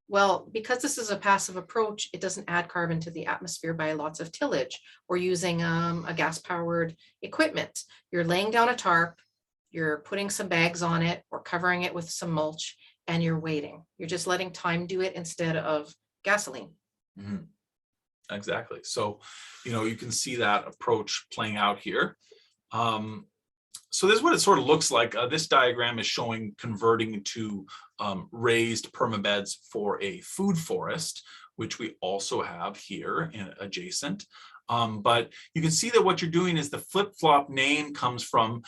S4: Well, because this is a passive approach, it doesn't add carbon to the atmosphere by lots of tillage or using a gas-powered equipment. You're laying down a tarp, you're putting some bags on it or covering it with some mulch, and you're waiting. You're just letting time do it instead of gasoline.
S2: Mm-hmm. Exactly. So, you can see that approach playing out here. So this is what it sort of looks like. This diagram is showing converting to raised permabeds for a food forest, which we also have here adjacent. But you can see that what you're doing is the flip-flop name comes from,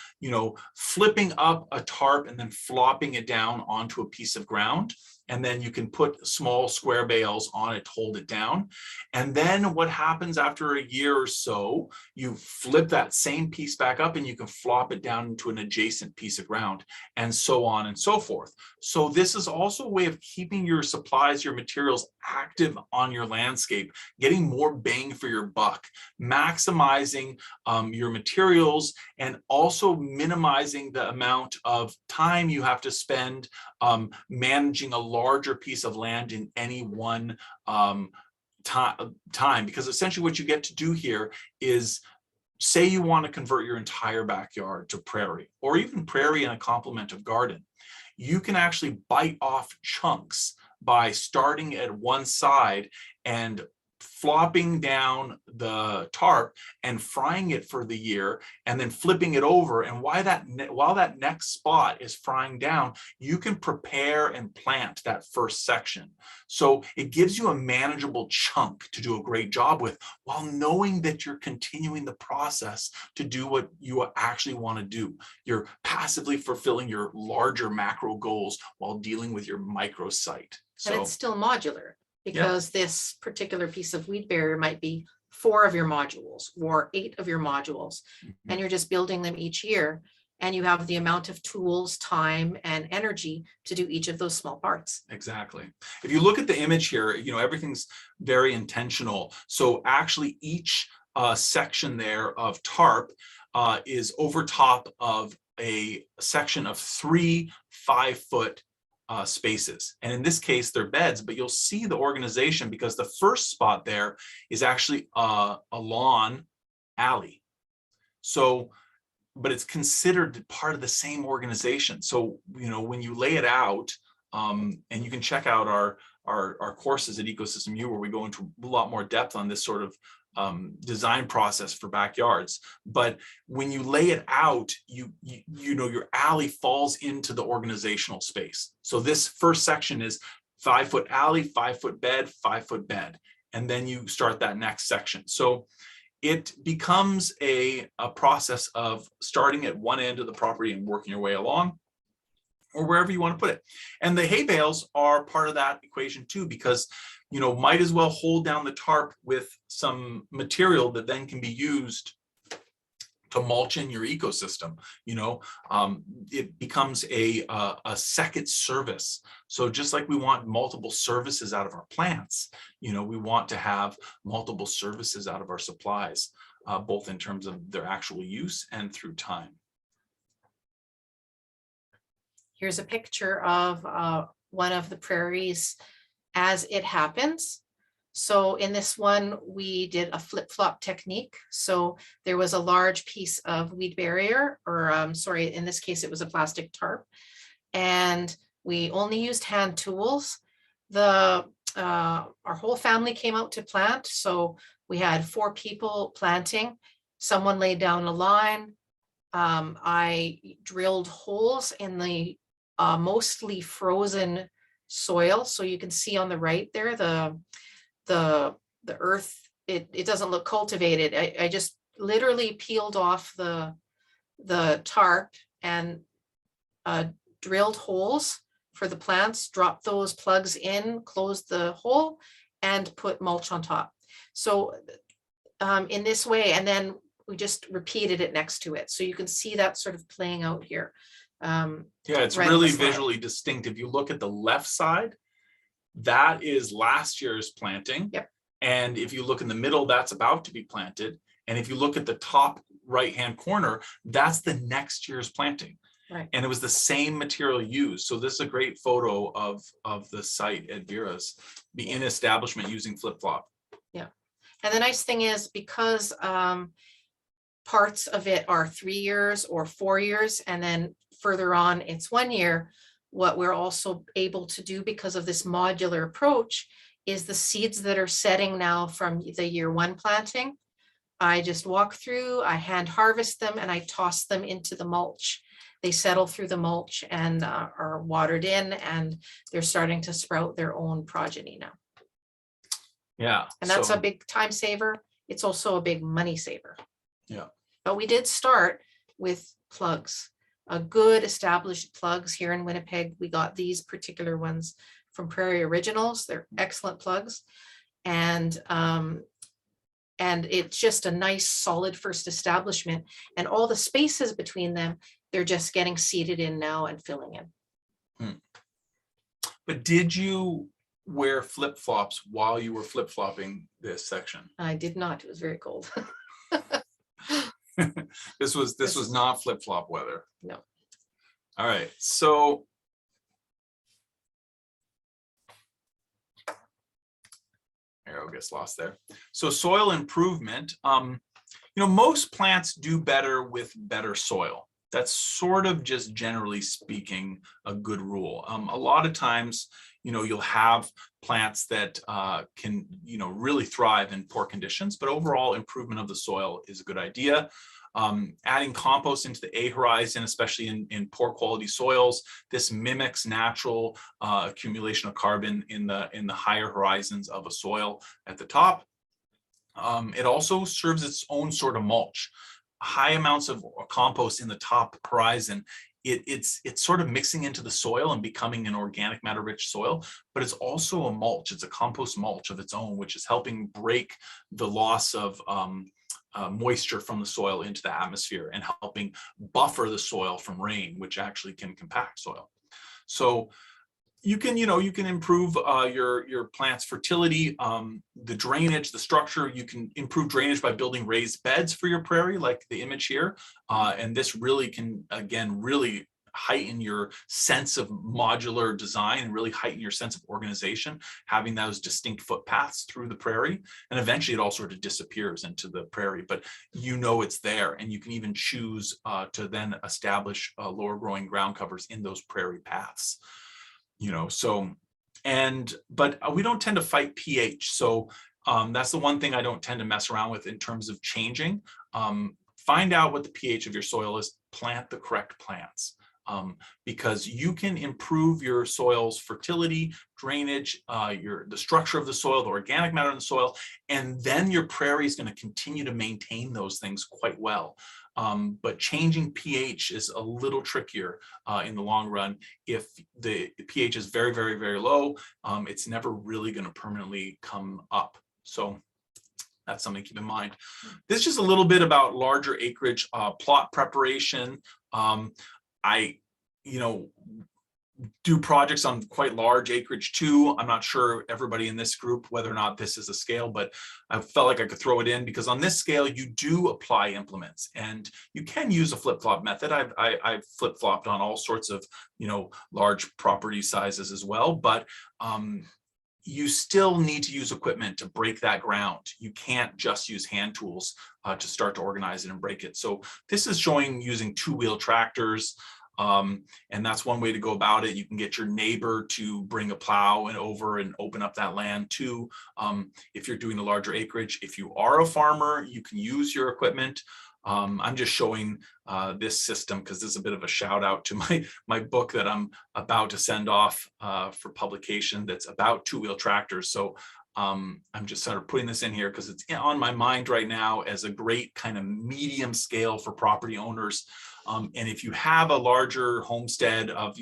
S2: flipping up a tarp and then flopping it down onto a piece of ground. And then you can put small square bales on it to hold it down. And then what happens after a year or so, you flip that same piece back up and you can flop it down into an adjacent piece of ground, and so on and so forth. So this is also a way of keeping your supplies, your materials active on your landscape, getting more bang for your buck, maximizing your materials, and also minimizing the amount of time you have to spend managing a larger piece of land in any one time. Because essentially what you get to do here is, say you want to convert your entire backyard to prairie, or even prairie and a complement of garden. You can actually bite off chunks by starting at one side and flopping down the tarp and frying it for the year, and then flipping it over. And while that next spot is frying down, you can prepare and plant that first section. So it gives you a manageable chunk to do a great job with, while knowing that you're continuing the process to do what you actually want to do. You're passively fulfilling your larger macro goals while dealing with your micro site.
S4: And it's still modular, because this particular piece of weed barrier might be 4 of your modules or 8 of your modules, and you're just building them each year, and you have the amount of tools, time, and energy to do each of those small parts.
S2: Exactly. If you look at the image here, everything's very intentional. So actually each section there of tarp is over top of a section of 3 5-foot spaces. And in this case, they're beds, but you'll see the organization, because the first spot there is actually a lawn alley. So, but it's considered part of the same organization. So, when you lay it out, and you can check out our courses at Ecosystem U, where we go into a lot more depth on this sort of design process for backyards. But when you lay it out, your alley falls into the organizational space. So this first section is 5-foot alley, 5-foot bed, 5-foot bed, and then you start that next section. So it becomes a process of starting at one end of the property and working your way along, or wherever you want to put it. And the hay bales are part of that equation too, because might as well hold down the tarp with some material that then can be used to mulch in your ecosystem. It becomes a second service. So just like we want multiple services out of our plants, we want to have multiple services out of our supplies, both in terms of their actual use and through time.
S4: Here's a picture of one of the prairies as it happens. So in this one, we did a flip-flop technique. So there was a large piece of weed barrier, or in this case, it was a plastic tarp. And we only used hand tools. Our whole family came out to plant. So we had 4 people planting. Someone laid down a line. I drilled holes in the mostly frozen soil. So you can see on the right there, the earth, it doesn't look cultivated. I just literally peeled off the tarp and drilled holes for the plants, drop those plugs in, close the hole, and put mulch on top. So in this way, and then we just repeated it next to it. So you can see that sort of playing out here.
S2: Yeah, it's
S4: right on the
S2: really
S4: slide.
S2: visually distinct. If you look at the left side, that is last year's planting.
S4: Yep.
S2: And if you look in the middle, that's about to be planted. And if you look at the top right-hand corner, that's the next year's planting.
S4: Right.
S2: And it was the same material used. So this is a great photo of the site at Vera's, the in establishment using flip-flop.
S4: Yeah. And the nice thing is, because parts of it are 3 years or 4 years, and then further on it's 1 year, what we're also able to do because of this modular approach is the seeds that are setting now from the year 1 planting. I just walk through, I hand harvest them, and I toss them into the mulch. They settle through the mulch and are watered in, and they're starting to sprout their own progeny now.
S2: Yeah.
S4: And that's
S2: so,
S4: a big time saver. It's also a big money saver.
S2: Yeah.
S4: But we did start with plugs, a good established plugs here in Winnipeg. We got these particular ones from Prairie Originals. They're excellent plugs. And it's just a nice solid first establishment, and all the spaces between them, they're just getting seated in now and filling in.
S2: But did you wear flip-flops while you were flip-flopping this section?
S4: I did not. It was very cold.
S2: This was not flip-flop weather.
S4: No.
S2: All right, so arrow gets lost there. So soil improvement, most plants do better with better soil. That's sort of just generally speaking a good rule. A lot of times, you'll have plants that can, really thrive in poor conditions, but overall improvement of the soil is a good idea. Adding compost into the A horizon, especially in poor quality soils, this mimics natural accumulation of carbon in the higher horizons of a soil at the top. It also serves its own sort of mulch. High amounts of compost in the top horizon, it's sort of mixing into the soil and becoming an organic matter rich soil, but it's also a mulch. It's a compost mulch of its own, which is helping break the loss of moisture from the soil into the atmosphere and helping buffer the soil from rain, which actually can compact soil. So you can improve your plant's fertility, the drainage, the structure. You can improve drainage by building raised beds for your prairie, like the image here. And this really can, again, really heighten your sense of modular design and really heighten your sense of organization, having those distinct footpaths through the prairie. And eventually it all sort of disappears into the prairie, but it's there. And you can even choose to then establish lower growing ground covers in those prairie paths. But we don't tend to fight pH. So that's the one thing I don't tend to mess around with in terms of changing. Find out what the pH of your soil is, plant the correct plants. Because you can improve your soil's fertility, drainage, the structure of the soil, the organic matter in the soil, and then your prairie is going to continue to maintain those things quite well. But changing pH is a little trickier in the long run. If the pH is very, very, very low, it's never really going to permanently come up. So that's something to keep in mind. This is just a little bit about larger acreage plot preparation. I do projects on quite large acreage too. I'm not sure everybody in this group whether or not this is a scale, but I felt like I could throw it in because on this scale you do apply implements and you can use a flip-flop method. I've flip-flopped on all sorts of large property sizes as well, but you still need to use equipment to break that ground. You can't just use hand tools to start to organize it and break it. So this is showing using two-wheel tractors. And that's one way to go about it. You can get your neighbor to bring a plow and over and open up that land too. If you're doing a larger acreage, if you are a farmer, you can use your equipment. I'm just showing this system because this is a bit of a shout out to my book that I'm about to send off for publication that's about two-wheel tractors. So I'm just sort of putting this in here because it's on my mind right now as a great kind of medium scale for property owners. And if you have a larger homestead of,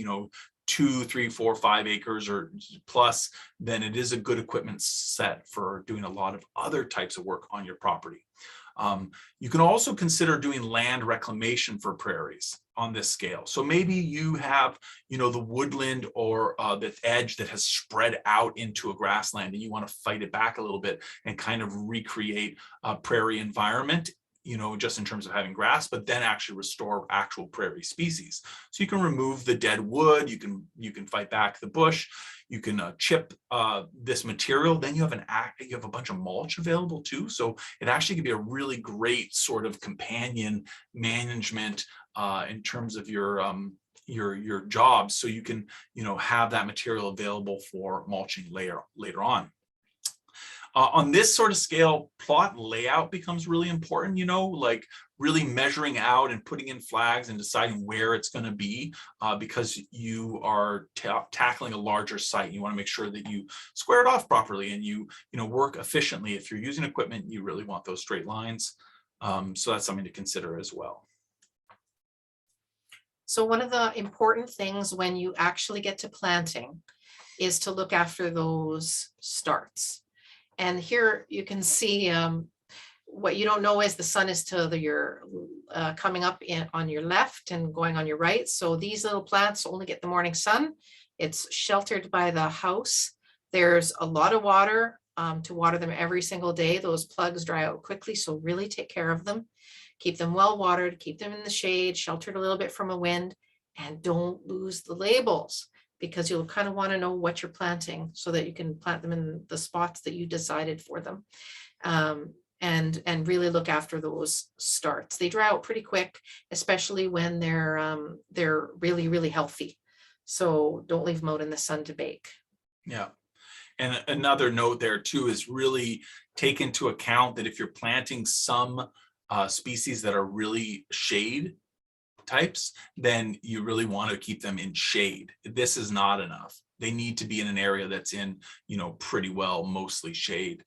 S2: 2, 3, 4, 5 acres or plus, then it is a good equipment set for doing a lot of other types of work on your property. You can also consider doing land reclamation for prairies on this scale. So maybe you have, the woodland or the edge that has spread out into a grassland, and you want to fight it back a little bit and kind of recreate a prairie environment, just in terms of having grass, but then actually restore actual prairie species. So you can remove the dead wood, you can fight back the bush, you can chip this material, then you have a bunch of mulch available too. So it actually can be a really great sort of companion management in terms of your jobs. So you can, have that material available for mulching later on. On this sort of scale, plot layout becomes really important, like really measuring out and putting in flags and deciding where it's going to be, because you are tackling a larger site. You want to make sure that you square it off properly and you work efficiently. If you're using equipment, you really want those straight lines. So that's something to consider as well.
S4: So one of the important things when you actually get to planting is to look after those starts. And here you can see what you don't know is the sun is to your coming up on your left and going on your right. So these little plants only get the morning sun. It's sheltered by the house. There's a lot of water to water them every single day. Those plugs dry out quickly, so really take care of them. Keep them well watered, keep them in the shade, sheltered a little bit from a wind, and don't lose the labels, because you'll kind of want to know what you're planting so that you can plant them in the spots that you decided for them. And really look after those starts. They dry out pretty quick, especially when they're really, really healthy. So don't leave them out in the sun to bake.
S2: Yeah. And another note there too is really take into account that if you're planting some species that are really shade types, then you really want to keep them in shade. This is not enough. They need to be in an area that's in, pretty well, mostly shade,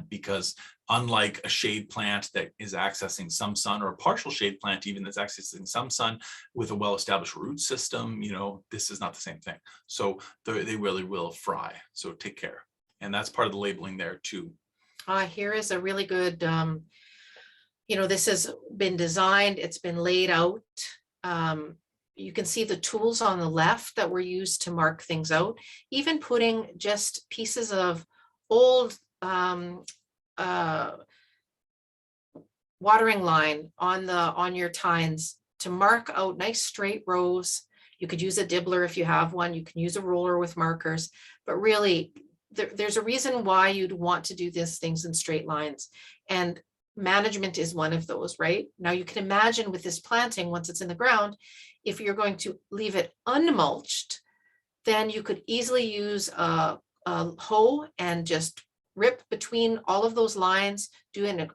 S2: because unlike a shade plant that is accessing some sun, or a partial shade plant even that's accessing some sun with a well-established root system, this is not the same thing. So they really will fry. So take care. And that's part of the labeling there too.
S4: Here is a really good, this has been designed, it's been laid out. You can see the tools on the left that were used to mark things out, even putting just pieces of old watering line on your tines to mark out nice straight rows. You could use a dibbler if you have one. You can use a roller with markers, but really there's a reason why you'd want to do these things in straight lines, and management is one of those. Right now, you can imagine with this planting, once it's in the ground, if you're going to leave it unmulched, then you could easily use a hoe and just rip between all of those lines, doing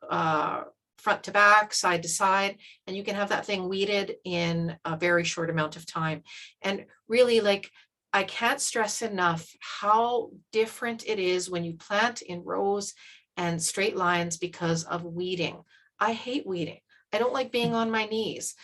S4: front to back, side to side, and you can have that thing weeded in a very short amount of time. And really, I can't stress enough how different it is when you plant in rows and straight lines because of weeding. I hate weeding. I don't like being on my knees.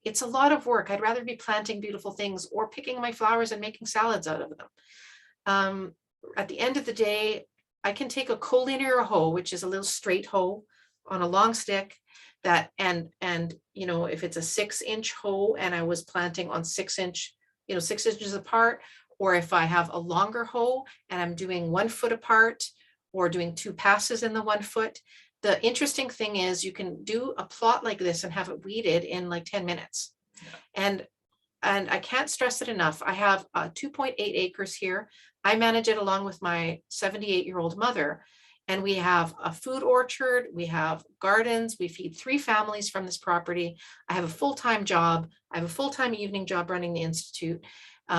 S4: It's a lot of work. I'd rather be planting beautiful things or picking my flowers and making salads out of them. At the end of the day, I can take a collinear hoe, which is a little straight hoe on a long stick, and if it's a 6-inch hoe and I was planting on 6 inches apart, or if I have a longer hoe and I'm doing 1 foot apart or doing 2 passes in the 1 foot. The interesting thing is you can do a plot like this and have it weeded in 10 minutes. Yeah. And I can't stress it enough. I have 2.8 acres here. I manage it along with my 78-year-old mother. And we have a food orchard, we have gardens, we feed 3 families from this property. I have a full-time job. I have a full-time evening job running the Institute.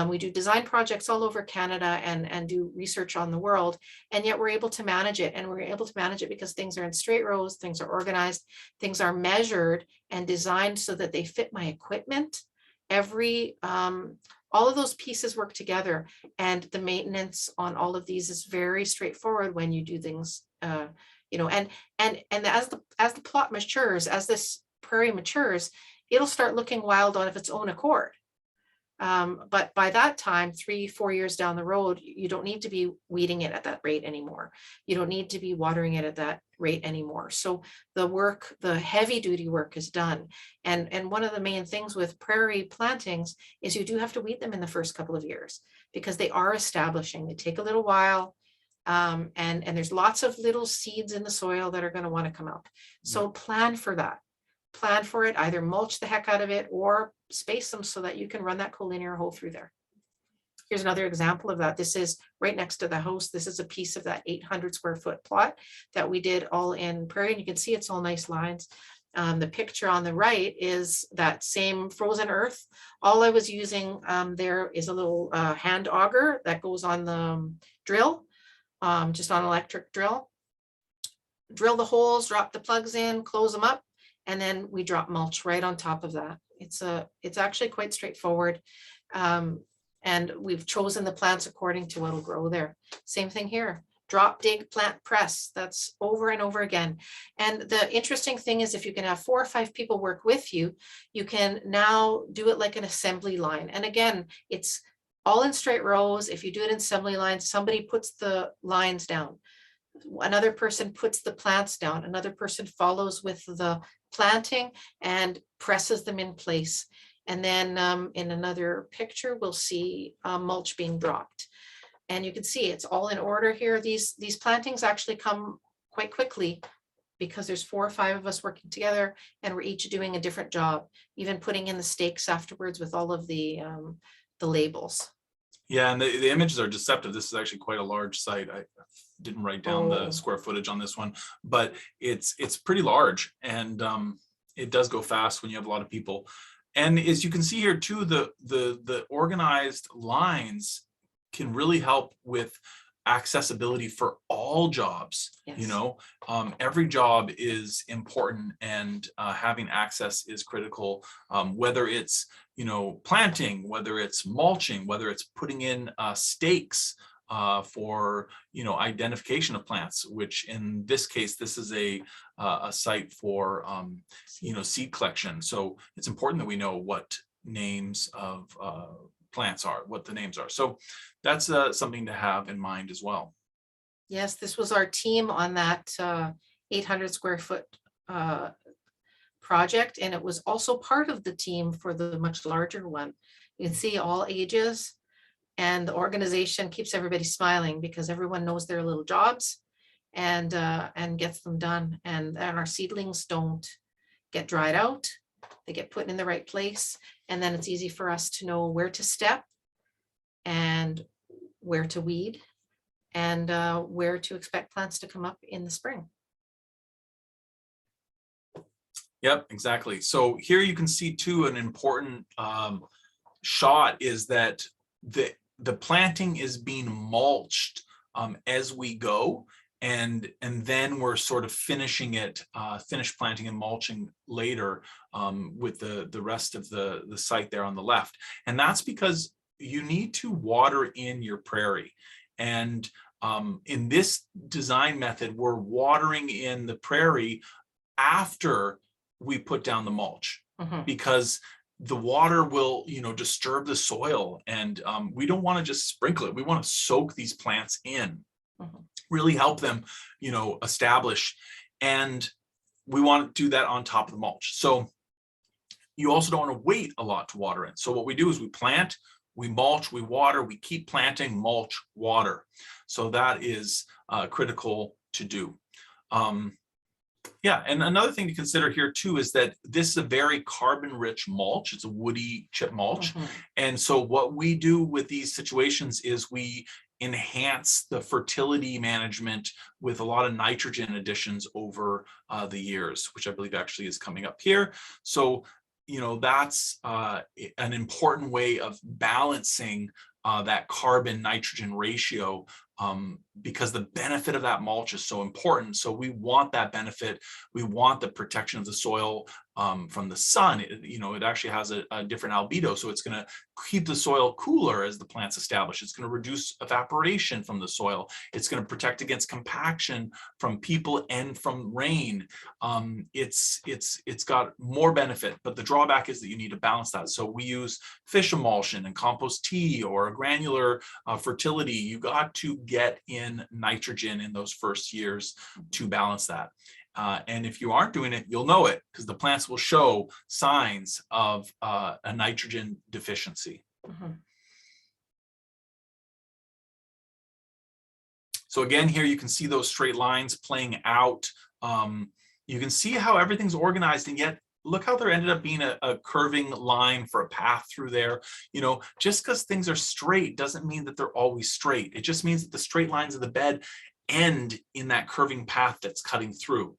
S4: We do design projects all over Canada and do research on the world, and yet we're able to manage it. And we're able to manage it because things are in straight rows, things are organized, things are measured and designed so that they fit my equipment. All of those pieces work together, and the maintenance on all of these is very straightforward when you do things, and as the plot matures, as this prairie matures, it'll start looking wild on its own accord. But by that time, 3-4 years down the road, you don't need to be weeding it at that rate anymore. You don't need to be watering it at that rate anymore. So the work, the heavy duty work is done. And one of the main things with prairie plantings is you do have to weed them in the first couple of years because they are establishing. They take a little while. And there's lots of little seeds in the soil that are going to want to come up. So plan for that. Plan for it, either mulch the heck out of it or space them so that you can run that collinear hole through there. Here's another example of that. This is right next to the house. This is a piece of that 800 square foot plot that we did all in prairie. And you can see it's all nice lines. The picture on the right is that same frozen earth. All I was using there is a little hand auger that goes on the drill, just on electric drill. Drill the holes, drop the plugs in, close them up. And then we drop mulch right on top of that. It's actually quite straightforward. And we've chosen the plants according to what'll grow there. Same thing here. Drop, dig, plant, press. That's over and over again. And the interesting thing is if you can have 4 or 5 people work with you, you can now do it like an assembly line. And again, it's all in straight rows. If you do it in assembly lines, somebody puts the lines down. Another person puts the plants down. Another person follows with the planting and presses them in place. And then in another picture, we'll see mulch being dropped. And you can see it's all in order here. These plantings actually come quite quickly because there's 4 or 5 of us working together and we're each doing a different job, even putting in the stakes afterwards with all of the labels.
S2: Yeah, and the images are deceptive. This is actually quite a large site. I didn't write down the square footage on this one, but it's pretty large, and it does go fast when you have a lot of people. And as you can see here too, the organized lines can really help with accessibility for all jobs.
S4: Yes.
S2: You know, every job is important, and having access is critical, whether it's, you know, planting, whether it's mulching, whether it's putting in stakes for, you know, identification of plants, which in this case, this is a site for, you know, seed collection. So it's important that we know what names of plants are, what the names are. So that's something to have in mind as well.
S4: Yes, this was our team on that 800 square foot project. And it was also part of the team for the much larger one. You can see all ages, and the organization keeps everybody smiling because everyone knows their little jobs and gets them done. And our seedlings don't get dried out. They get put in the right place. And then it's easy for us to know where to step and where to weed and where to expect plants to come up in the spring.
S2: Yep, exactly. So here you can see too, an important shot is that the planting is being mulched as we go. And then we're sort of finishing it, finish planting and mulching later with the rest of the site there on the left. And that's because you need to water in your prairie. And in this design method, we're watering in the prairie after we put down the mulch, because the water will, you know, disturb the soil, and we don't want to just sprinkle it. We want to soak these plants in. Really help them, you know, establish, and we want to do that on top of the mulch. So you also don't want to wait a lot to water in. So what we do is we plant, we mulch, we water, we keep planting, mulch, water. So that is critical to do. Yeah, and another thing to consider here too is that this is a very carbon-rich mulch. It's a woody chip mulch. And so what we do with these situations is we enhance the fertility management with a lot of nitrogen additions over the years, which I believe actually is coming up here. So, you know, that's an important way of balancing that carbon nitrogen ratio because the benefit of that mulch is so important. So we want that benefit. We want the protection of the soil from the sun. It actually has a different albedo, so it's going to keep the soil cooler as the plants establish. It's going to reduce evaporation from the soil. It's going to protect against compaction from people and from rain. It's got more benefit, but the drawback is that you need to balance that. So we use fish emulsion and compost tea or granular fertility. You got to get in nitrogen in those first years to balance that. And if you aren't doing it, you'll know it, because the plants will show signs of a nitrogen deficiency.
S4: Mhm.
S2: So again, here you can see those straight lines playing out. You can see how everything's organized, and yet look how there ended up being a curving line for a path through there. Just because things are straight doesn't mean that they're always straight. It just means that the straight lines of the bed end in that curving path that's cutting through.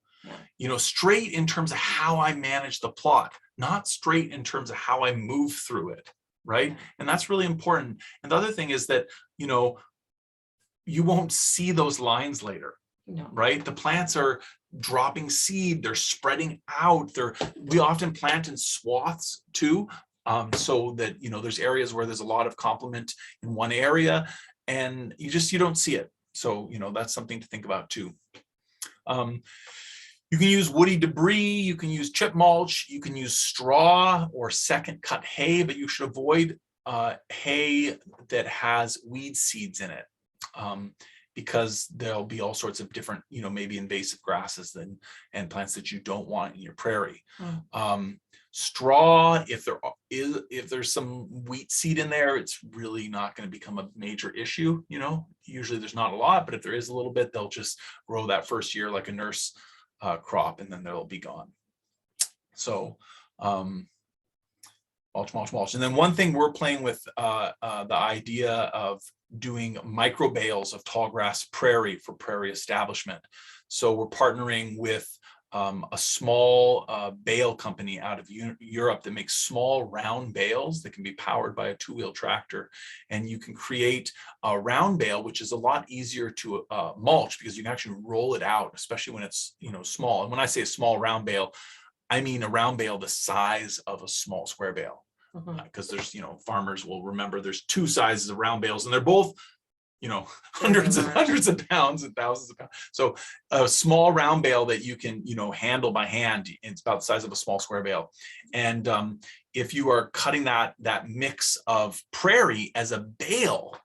S2: Straight in terms of how I manage the plot, not straight in terms of how I move through it, right? And that's really important. And the other thing is that, you won't see those lines later, right? The plants are dropping seed, they're spreading out. We often plant in swaths too, so that, there's areas where there's a lot of complement in one area, and you don't see it. So, that's something to think about too. You can use woody debris, you can use chip mulch, you can use straw or second cut hay, but you should avoid hay that has weed seeds in it, because there'll be all sorts of different, maybe invasive grasses and plants that you don't want in your prairie. Straw, if there's some wheat seed in there, it's really not going to become a major issue. Usually there's not a lot, but if there is a little bit, they'll just grow that first year like a nurse crop, and then they'll be gone. So mulch. And then one thing we're playing with the idea of doing micro bales of tallgrass prairie for prairie establishment. So we're partnering with a small bale company out of Europe that makes small round bales that can be powered by a two-wheel tractor. And you can create a round bale, which is a lot easier to mulch, because you can actually roll it out, especially when it's small. And when I say a small round bale, I mean a round bale the size of a small square bale. Because there's, farmers will remember there's two sizes of round bales, and they're both, hundreds of pounds and thousands of pounds. So a small round bale that you can, handle by hand, it's about the size of a small square bale. And if you are cutting that mix of prairie as a bale,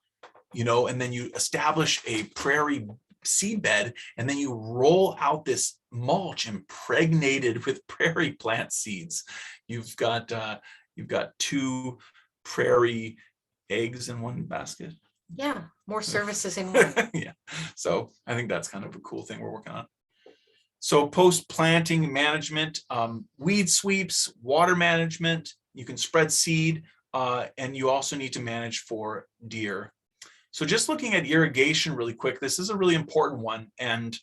S2: and then you establish a prairie seed bed, and then you roll out this mulch impregnated with prairie plant seeds, you've got two prairie eggs in one basket.
S4: Yeah, more services in one.
S2: Yeah, so I think that's kind of a cool thing we're working on. So post-planting management, weed sweeps, water management, you can spread seed, and you also need to manage for deer. So just looking at irrigation really quick, this is a really important one. And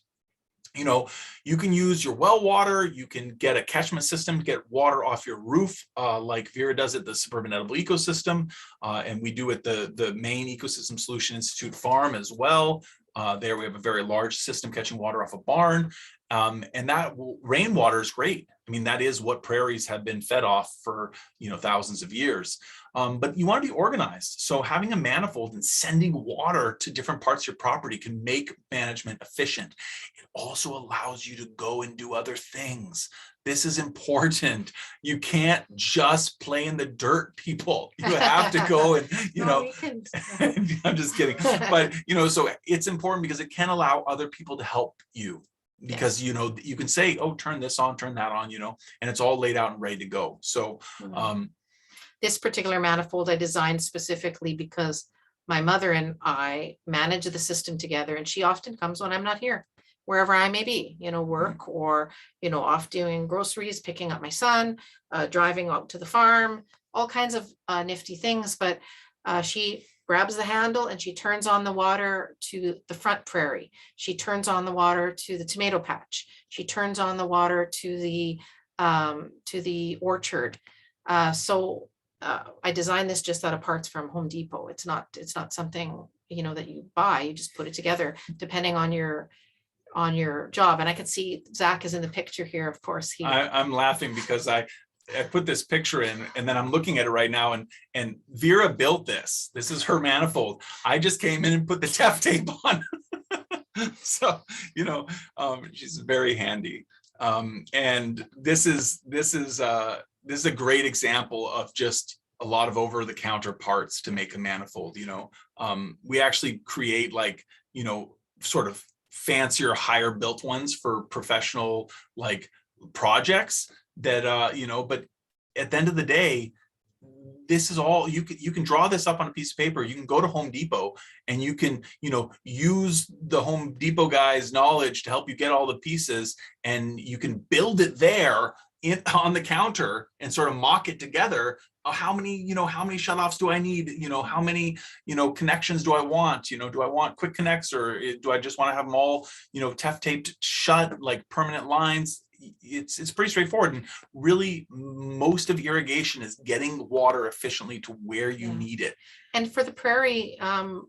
S2: you can use your well water, you can get a catchment system to get water off your roof, like Vera does at the Suburban Edible Ecosystem, and we do at the Maine Ecosystem Solution Institute farm as well. There we have a very large system catching water off a barn, and that rainwater is great. I mean, that is what prairies have been fed off for thousands of years. But you want to be organized. So having a manifold and sending water to different parts of your property can make management efficient. It also allows you to go and do other things. This is important. You can't just play in the dirt, people. You have to go and, I'm just kidding. But, so it's important because it can allow other people to help you. Because, you can say, oh, turn this on, turn that on, and it's all laid out and ready to go. So,
S4: this particular manifold I designed specifically because my mother and I manage the system together, and she often comes when I'm not here, wherever I may be, work or, off doing groceries, picking up my son, driving out to the farm, all kinds of nifty things. But she grabs the handle and she turns on the water to the front prairie. She turns on the water to the tomato patch. She turns on the water to the orchard. So I designed this just out of parts from Home Depot. It's not something, that you buy. You just put it together depending on your job. And I can see Zach is in the picture here. Of course,
S2: I'm laughing because I put this picture in and then I'm looking at it right now, and Vera built this. This is her manifold. I just came in and put the Tef tape on. So, she's very handy. And this is a great example of just a lot of over-the-counter parts to make a manifold. We actually create sort of fancier, higher built ones for professional projects that but at the end of the day, this is all you can draw this up on a piece of paper. You can go to Home Depot and you can use the Home Depot guy's knowledge to help you get all the pieces, and you can build it there on the counter and sort of mock it together. How many shutoffs do I need? How many connections do I want? Do I want quick connects, or do I just want to have them all Tef taped shut like permanent lines? It's pretty straightforward, and really most of irrigation is getting water efficiently to where you need it.
S4: And for the prairie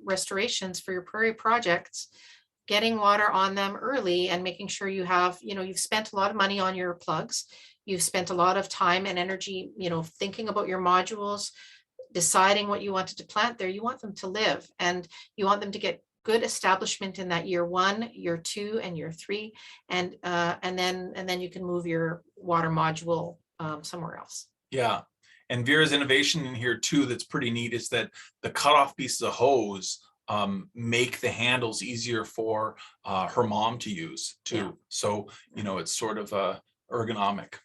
S4: restorations, for your prairie projects, getting water on them early and making sure you have, you've spent a lot of money on your plugs. You've spent a lot of time and energy, thinking about your modules, deciding what you wanted to plant there. You want them to live, and you want them to get good establishment in that year 1, year 2, and year 3, and then you can move your water module somewhere else.
S2: Yeah, and Vera's innovation in here too that's pretty neat is that the cutoff pieces of hose make the handles easier for her mom to use too. Yeah. So it's sort of ergonomic.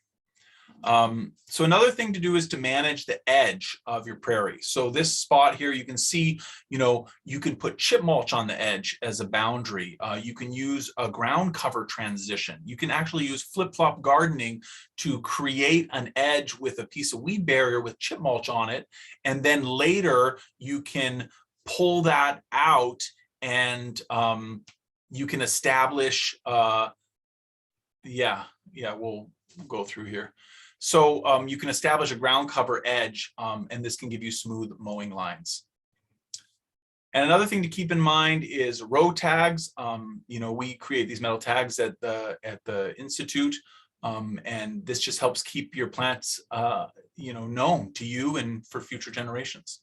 S2: So another thing to do is to manage the edge of your prairie. So this spot here, you can see, you can put chip mulch on the edge as a boundary. You can use a ground cover transition. You can actually use flip-flop gardening to create an edge with a piece of weed barrier with chip mulch on it. And then later you can pull that out and you can establish, we'll go through here. So you can establish a ground cover edge, and this can give you smooth mowing lines. And another thing to keep in mind is row tags. We create these metal tags at the Institute, and this just helps keep your plants, known to you and for future generations.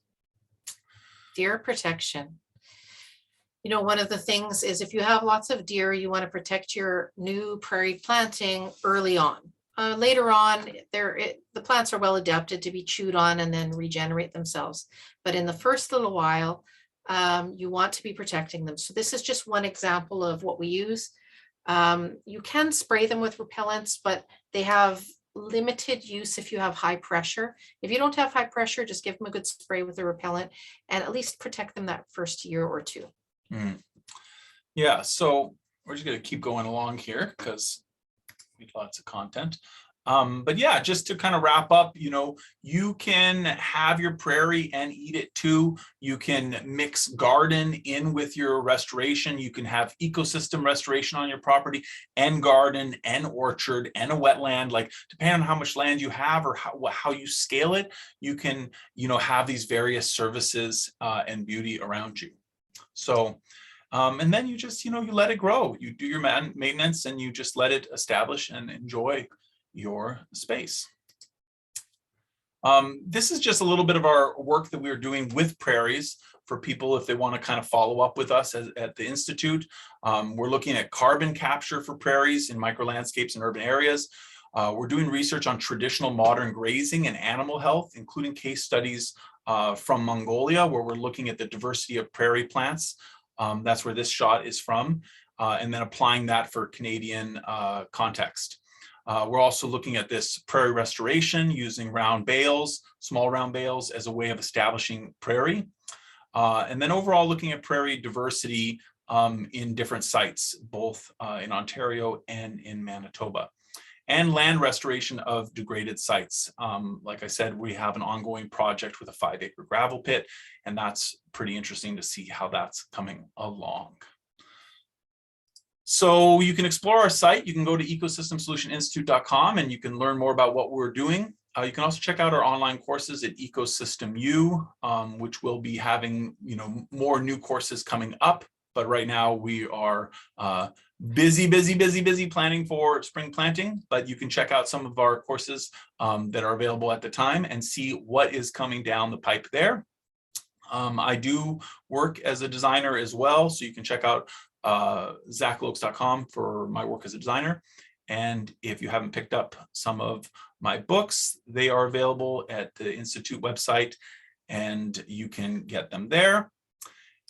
S4: Deer protection. One of the things is if you have lots of deer, you want to protect your new prairie planting early on. Later on, the plants are well adapted to be chewed on and then regenerate themselves. But in the first little while, you want to be protecting them. So this is just one example of what we use. You can spray them with repellents, but they have limited use if you have high pressure. If you don't have high pressure, just give them a good spray with a repellent and at least protect them that first year or 2.
S2: Yeah, so we're just going to keep going along here because we have lots of content. But yeah, just to kind of wrap up, you can have your prairie and eat it too. You can mix garden in with your restoration. You can have ecosystem restoration on your property and garden and orchard and a wetland. Like depending on how much land you have or how you scale it, you can, have these various services and beauty around you. So, and then you just, you let it grow. You do your maintenance and you just let it establish and enjoy your space. This is just a little bit of our work that we're doing with prairies for people if they want to kind of follow up with us at the Institute. We're looking at carbon capture for prairies in micro landscapes and urban areas. We're doing research on traditional modern grazing and animal health, including case studies from Mongolia, where we're looking at the diversity of prairie plants. That's where this shot is from, and then applying that for Canadian context. We're also looking at this prairie restoration using round bales, small round bales as a way of establishing prairie. And then overall looking at prairie diversity in different sites, both in Ontario and in Manitoba. And land restoration of degraded sites. Like I said, we have an ongoing project with a 5-acre gravel pit, and that's pretty interesting to see how that's coming along. So you can explore our site. You can go to ecosystemsolutioninstitute.com and you can learn more about what we're doing. You can also check out our online courses at Ecosystem U, which will be having, more new courses coming up. But right now we are busy planning for spring planting. But you can check out some of our courses that are available at the time and see what is coming down the pipe there. I do work as a designer as well, so you can check out zachloeks.com for my work as a designer. And if you haven't picked up some of my books, they are available at the Institute website, and you can get them there.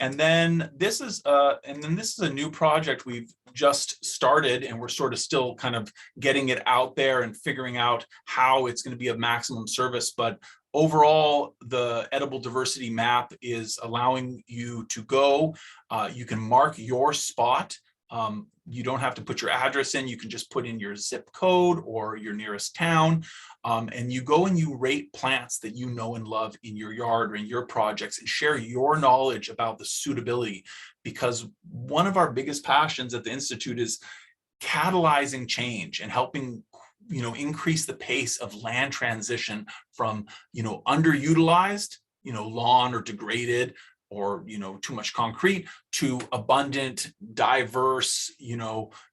S2: And then this is a new project we've just started, and we're sort of still kind of getting it out there and figuring out how it's going to be of maximum service. But overall, the edible diversity map is allowing you to go. You can mark your spot. You don't have to put your address in. You can just put in your zip code or your nearest town. And you go and you rate plants that you know and love in your yard or in your projects, and share your knowledge about the suitability. Because one of our biggest passions at the Institute is catalyzing change and helping increase the pace of land transition from underutilized, lawn or degraded, or too much concrete, to abundant, diverse,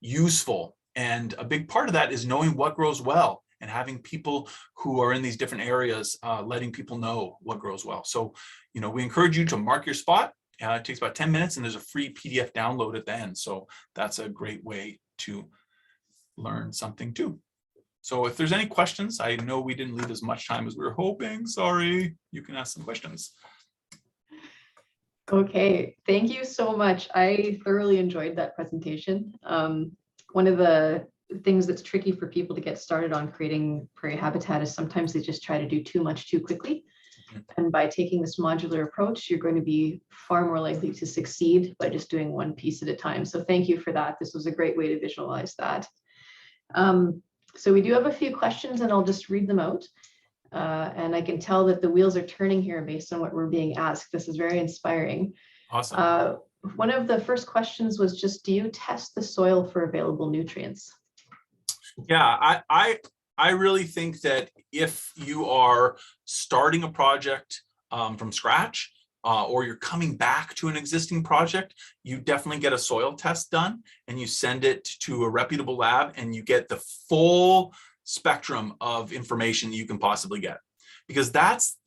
S2: useful. And a big part of that is knowing what grows well, and having people who are in these different areas letting people know what grows well. So we encourage you to mark your spot. It takes about 10 minutes, and there's a free PDF download at the end. So that's a great way to learn something too. So if there's any questions, I know we didn't leave as much time as we were hoping. Sorry, you can ask some questions.
S1: Okay, thank you so much. I thoroughly enjoyed that presentation. One of the things that's tricky for people to get started on creating prairie habitat is sometimes they just try to do too much too quickly. And by taking this modular approach, you're going to be far more likely to succeed by just doing one piece at a time. So thank you for that. This was a great way to visualize that. So we do have a few questions, and I'll just read them out. And I can tell that the wheels are turning here based on what we're being asked. This is very inspiring.
S2: Awesome.
S1: One of the first questions was just, do you test the soil for available nutrients?
S2: Yeah, I really think that if you are starting a project from scratch, or you're coming back to an existing project, you definitely get a soil test done, and you send it to a reputable lab, and you get the full spectrum of information you can possibly get, because that's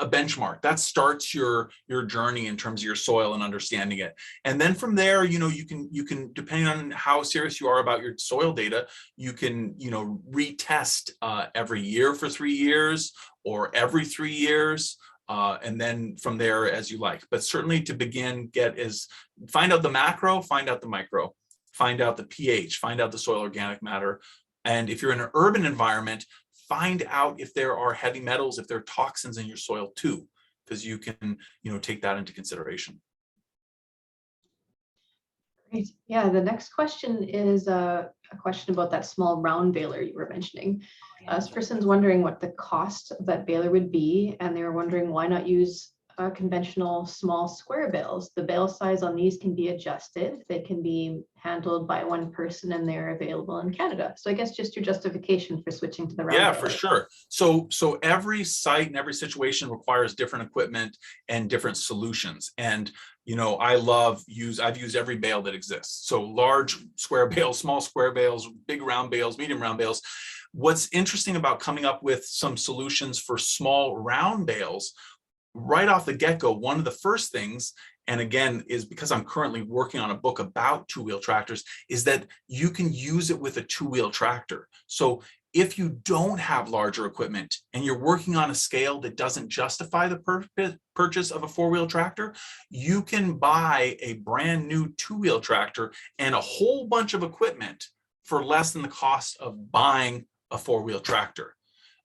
S2: a benchmark. That starts your journey in terms of your soil and understanding it. And then from there, you can depending on how serious you are about your soil data, you can retest every year for 3 years, or every 3 years. And then from there, as you like. But certainly to begin, find out the macro, find out the micro, find out the pH, find out the soil organic matter. And if you're in an urban environment, find out if there are heavy metals, if there are toxins in your soil too, because you can take that into consideration.
S1: Great. Yeah, the next question is a question about that small round baler you were mentioning. This person's wondering what the cost of that baler would be, and they were wondering why not use conventional small square bales. The bale size on these can be adjusted. They can be handled by one person, and they're available in Canada. So I guess just your justification for switching to the round
S2: Yeah,
S1: baler.
S2: for sure. So every site and every situation requires different equipment and different solutions. And I've used every bale that exists. So large square bales, small square bales, big round bales, medium round bales. What's interesting about coming up with some solutions for small round bales, right off the get-go, one of the first things, and again, is because I'm currently working on a book about two-wheel tractors, is that you can use it with a two-wheel tractor. So if you don't have larger equipment and you're working on a scale that doesn't justify the purchase of a four-wheel tractor, you can buy a brand new two-wheel tractor and a whole bunch of equipment for less than the cost of buying a four-wheel tractor.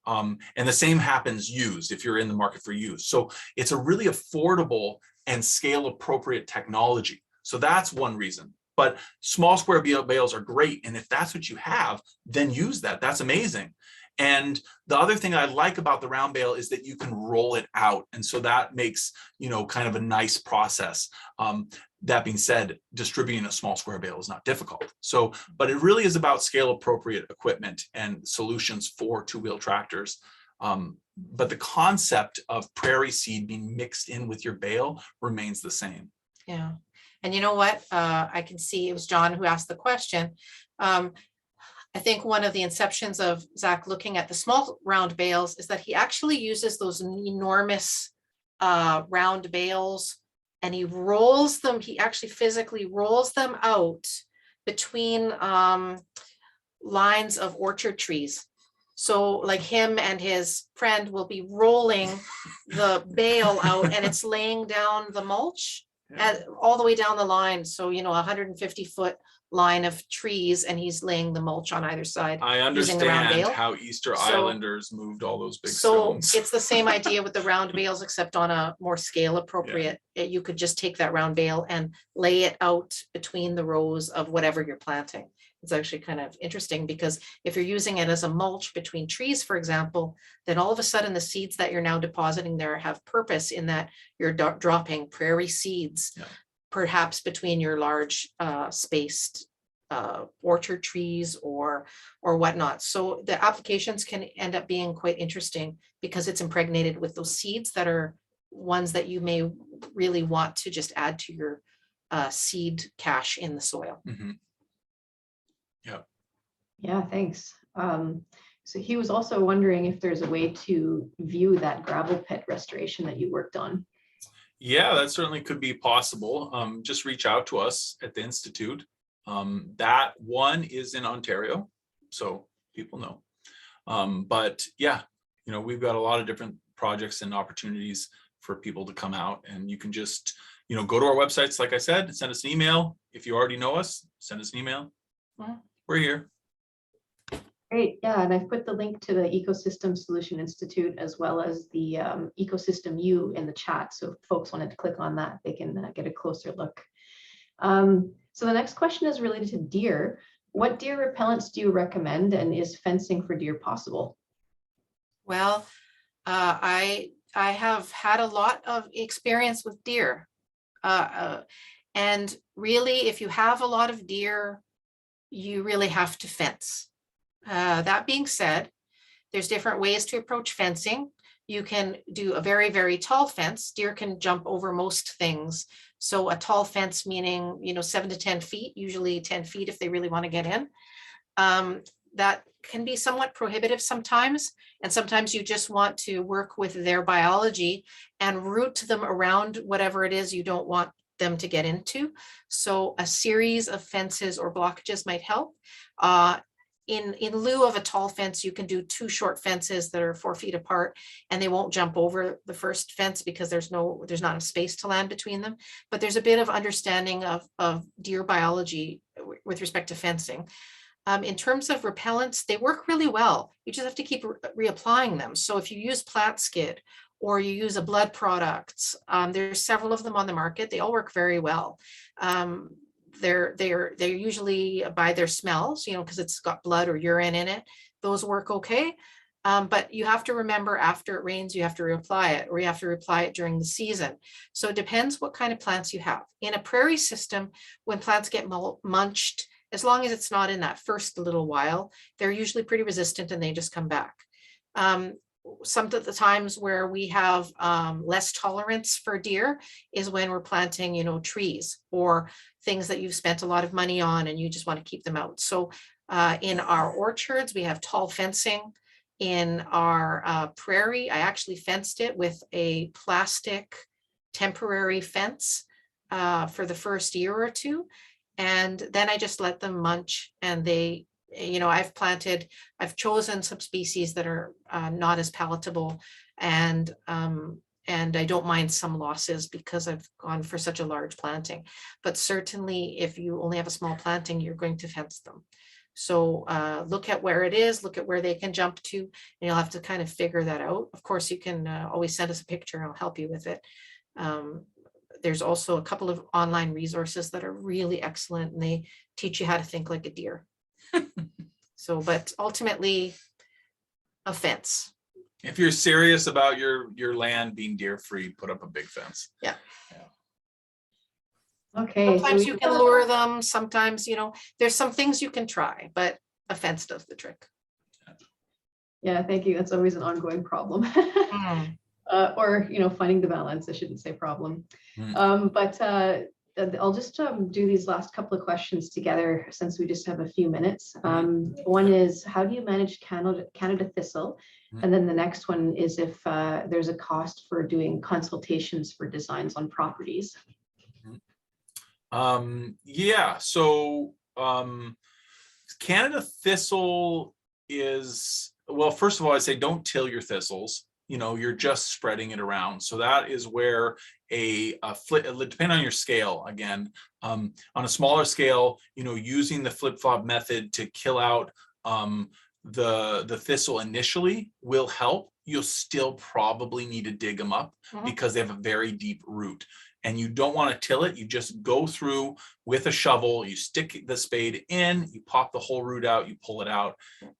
S2: And the same happens used if you're in the market for used. So it's a really affordable and scale appropriate technology. So that's one reason. But small square bales are great. And if that's what you have, then use that. That's amazing. And the other thing I like about the round bale is that you can roll it out. And so that makes, kind of a nice process. That being said, distributing a small square bale is not difficult. So, but it really is about scale appropriate equipment and solutions for two-wheel tractors. But the concept of prairie seed being mixed in with your bale remains the same.
S4: Yeah. And you know what? I can see it was John who asked the question. I think one of the inceptions of Zach looking at the small round bales is that he actually uses those enormous round bales and he rolls them. He actually physically rolls them out between lines of orchard trees. So like him and his friend will be rolling the bale out and it's laying down the mulch all the way down the line. So, you know, 150-foot line of trees and he's laying the mulch on either side.
S2: I
S4: using the round
S2: understand
S4: bale.
S2: how Easter
S4: So-
S2: Islanders moved all those big
S4: So
S2: stones.
S4: it's the same idea with the round bales, except on a more scale appropriate. You could just take that round bale and lay it out between the rows of whatever you're planting. It's actually kind of interesting because if you're using it as a mulch between trees, for example, then all of a sudden the seeds that you're now depositing there have purpose in that you're dropping prairie seeds, perhaps between your large spaced orchard trees or whatnot. So the applications can end up being quite interesting because it's impregnated with those seeds that are ones that you may really want to just add to your seed cache in the soil.
S2: Mhm.
S1: Yeah, thanks. So he was also wondering if there's a way to view that gravel pit restoration that you worked on.
S2: Yeah, that certainly could be possible. Just reach out to us at the Institute. That one is in Ontario, so people know. But yeah, you know, we've got a lot of different projects and opportunities for people to come out, and you can just, you know, go to our websites, like I said, send us an email. If you already know us, send us an email. We're here.
S1: Great, yeah, and I've put the link to the Ecosystem Solution Institute as well as the Ecosystem U in the chat. So if folks wanted to click on that, they can get a closer look. So the next question is related to deer. What deer repellents do you recommend, and is fencing for deer possible?
S4: Well, I have had a lot of experience with deer. And really, if you have a lot of deer, you really have to fence. That being said, there's different ways to approach fencing. You can do a very, very tall fence. Deer can jump over most things. So a tall fence, meaning, you know, 7 to 10 feet, usually 10 feet if they really want to get in. That can be somewhat prohibitive sometimes. And sometimes you just want to work with their biology and root them around whatever it is you don't want them to get into. So a series of fences or blockages might help. In lieu of a tall fence, you can do 2 short fences that are 4 feet apart, and they won't jump over the first fence because there's not a space to land between them. But there's a bit of understanding of deer biology with respect to fencing. In terms of repellents, they work really well. You just have to keep reapplying them. So if you use plant skid or you use a blood product, there's several of them on the market. They all work very well. They're usually by their smells, you know, because it's got blood or urine in it. Those work okay. But you have to remember after it rains, you have to reapply it, or you have to reapply it during the season. So it depends what kind of plants you have. In a prairie system, when plants get munched, as long as it's not in that first little while, they're usually pretty resistant and they just come back. Some of the times where we have less tolerance for deer is when we're planting, you know, trees or things that you've spent a lot of money on and you just want to keep them out. So in our orchards, we have tall fencing. In our prairie, I actually fenced it with a plastic temporary fence for the first year or two. And then I just let them munch, and they, you know, I've chosen some species that are not as palatable, and I don't mind some losses because I've gone for such a large planting. But certainly if you only have a small planting, you're going to fence them. So look at where it is, look at where they can jump to, and you'll have to kind of figure that out. Of course, you can always send us a picture and I'll help you with it. There's also a couple of online resources that are really excellent, and they teach you how to think like a deer. So, but ultimately a fence.
S2: If you're serious about your land being deer free, put up a big fence.
S4: Yeah.
S1: Okay.
S4: Sometimes you can lure them. Sometimes, you know, there's some things you can try, but a fence does the trick.
S1: Yeah, thank you. That's always an ongoing problem.
S4: Mm.
S1: Or, finding the balance, I shouldn't say problem.
S2: Mm.
S1: But I'll just do these last couple of questions together since we just have a few minutes. One is, how do you manage Canada thistle? And then the next one is if there's a cost for doing consultations for designs on properties.
S2: Yeah, so Canada thistle is, well, first of all, I say don't till your thistles. You're just spreading it around. So that is where a flip, depending on your scale, again, on a smaller scale, using the flip-flop method to kill out the thistle initially will help. You'll still probably need to dig them up because they have a very deep root. And you don't want to till it. You just go through with a shovel, you stick the spade in, you pop the whole root out, you pull it out,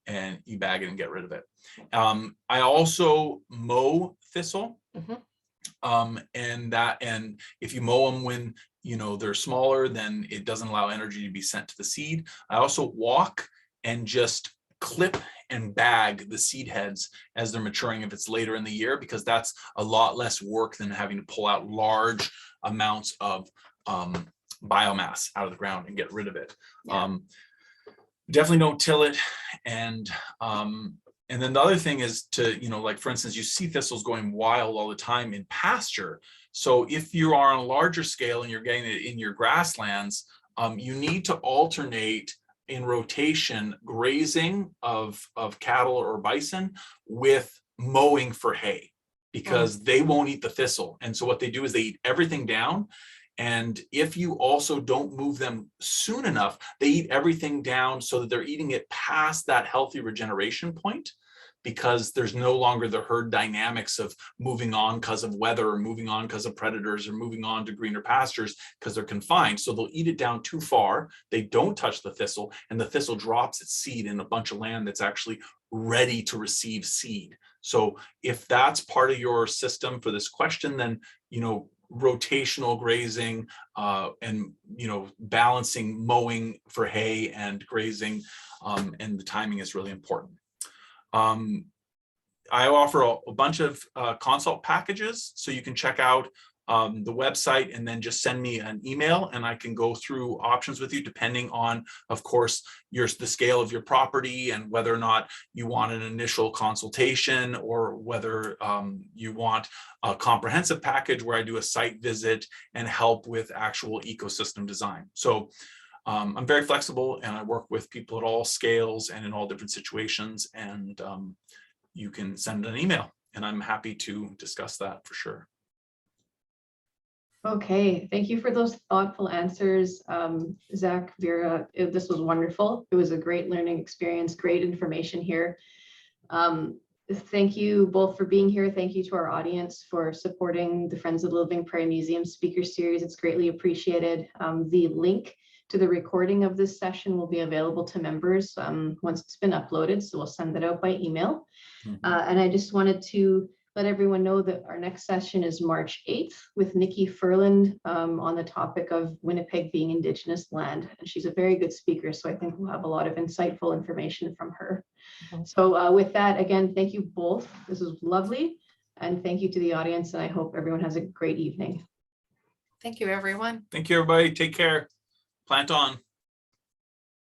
S2: and you bag it and get rid of it. I also mow thistle. And if you mow them when they're smaller, then it doesn't allow energy to be sent to the seed. I also walk and just clip and bag the seed heads as they're maturing if it's later in the year, because that's a lot less work than having to pull out large amounts of biomass out of the ground and get rid of it. Definitely don't till it. And then the other thing is to, like for instance, you see thistles going wild all the time in pasture. So if you are on a larger scale and you're getting it in your grasslands, you need to alternate in rotation grazing of cattle or bison with mowing for hay, because they won't eat the thistle. And so what they do is they eat everything down. And if you also don't move them soon enough, they eat everything down so that they're eating it past that healthy regeneration point, because there's no longer the herd dynamics of moving on because of weather or moving on because of predators or moving on to greener pastures because they're confined. So they'll eat it down too far. They don't touch the thistle, and the thistle drops its seed in a bunch of land that's actually ready to receive seed. So if that's part of your system for this question, then, rotational grazing and, balancing mowing for hay and grazing and the timing is really important. I offer a bunch of consult packages, so you can check out the website and then just send me an email and I can go through options with you depending on, of course, the scale of your property and whether or not you want an initial consultation or whether you want a comprehensive package where I do a site visit and help with actual ecosystem design. So I'm very flexible and I work with people at all scales and in all different situations, and you can send an email and I'm happy to discuss that for sure.
S1: Okay, thank you for those thoughtful answers. Zach, Vera, this was wonderful. It was a great learning experience, great information here. Thank you both for being here. Thank you to our audience for supporting the Friends of the Living Prairie Museum Speaker Series. It's greatly appreciated. The link to the recording of this session will be available to members once it's been uploaded, so we'll send that out by email. And I just wanted to let everyone know that our next session is March 8th with Nikki Furland on the topic of Winnipeg being Indigenous land. And she's a very good speaker, so I think we'll have a lot of insightful information from her. So with that, again, thank you both. This was lovely. And thank you to the audience. And I hope everyone has a great evening.
S4: Thank you, everyone.
S2: Thank you, everybody. Take care. Plant on.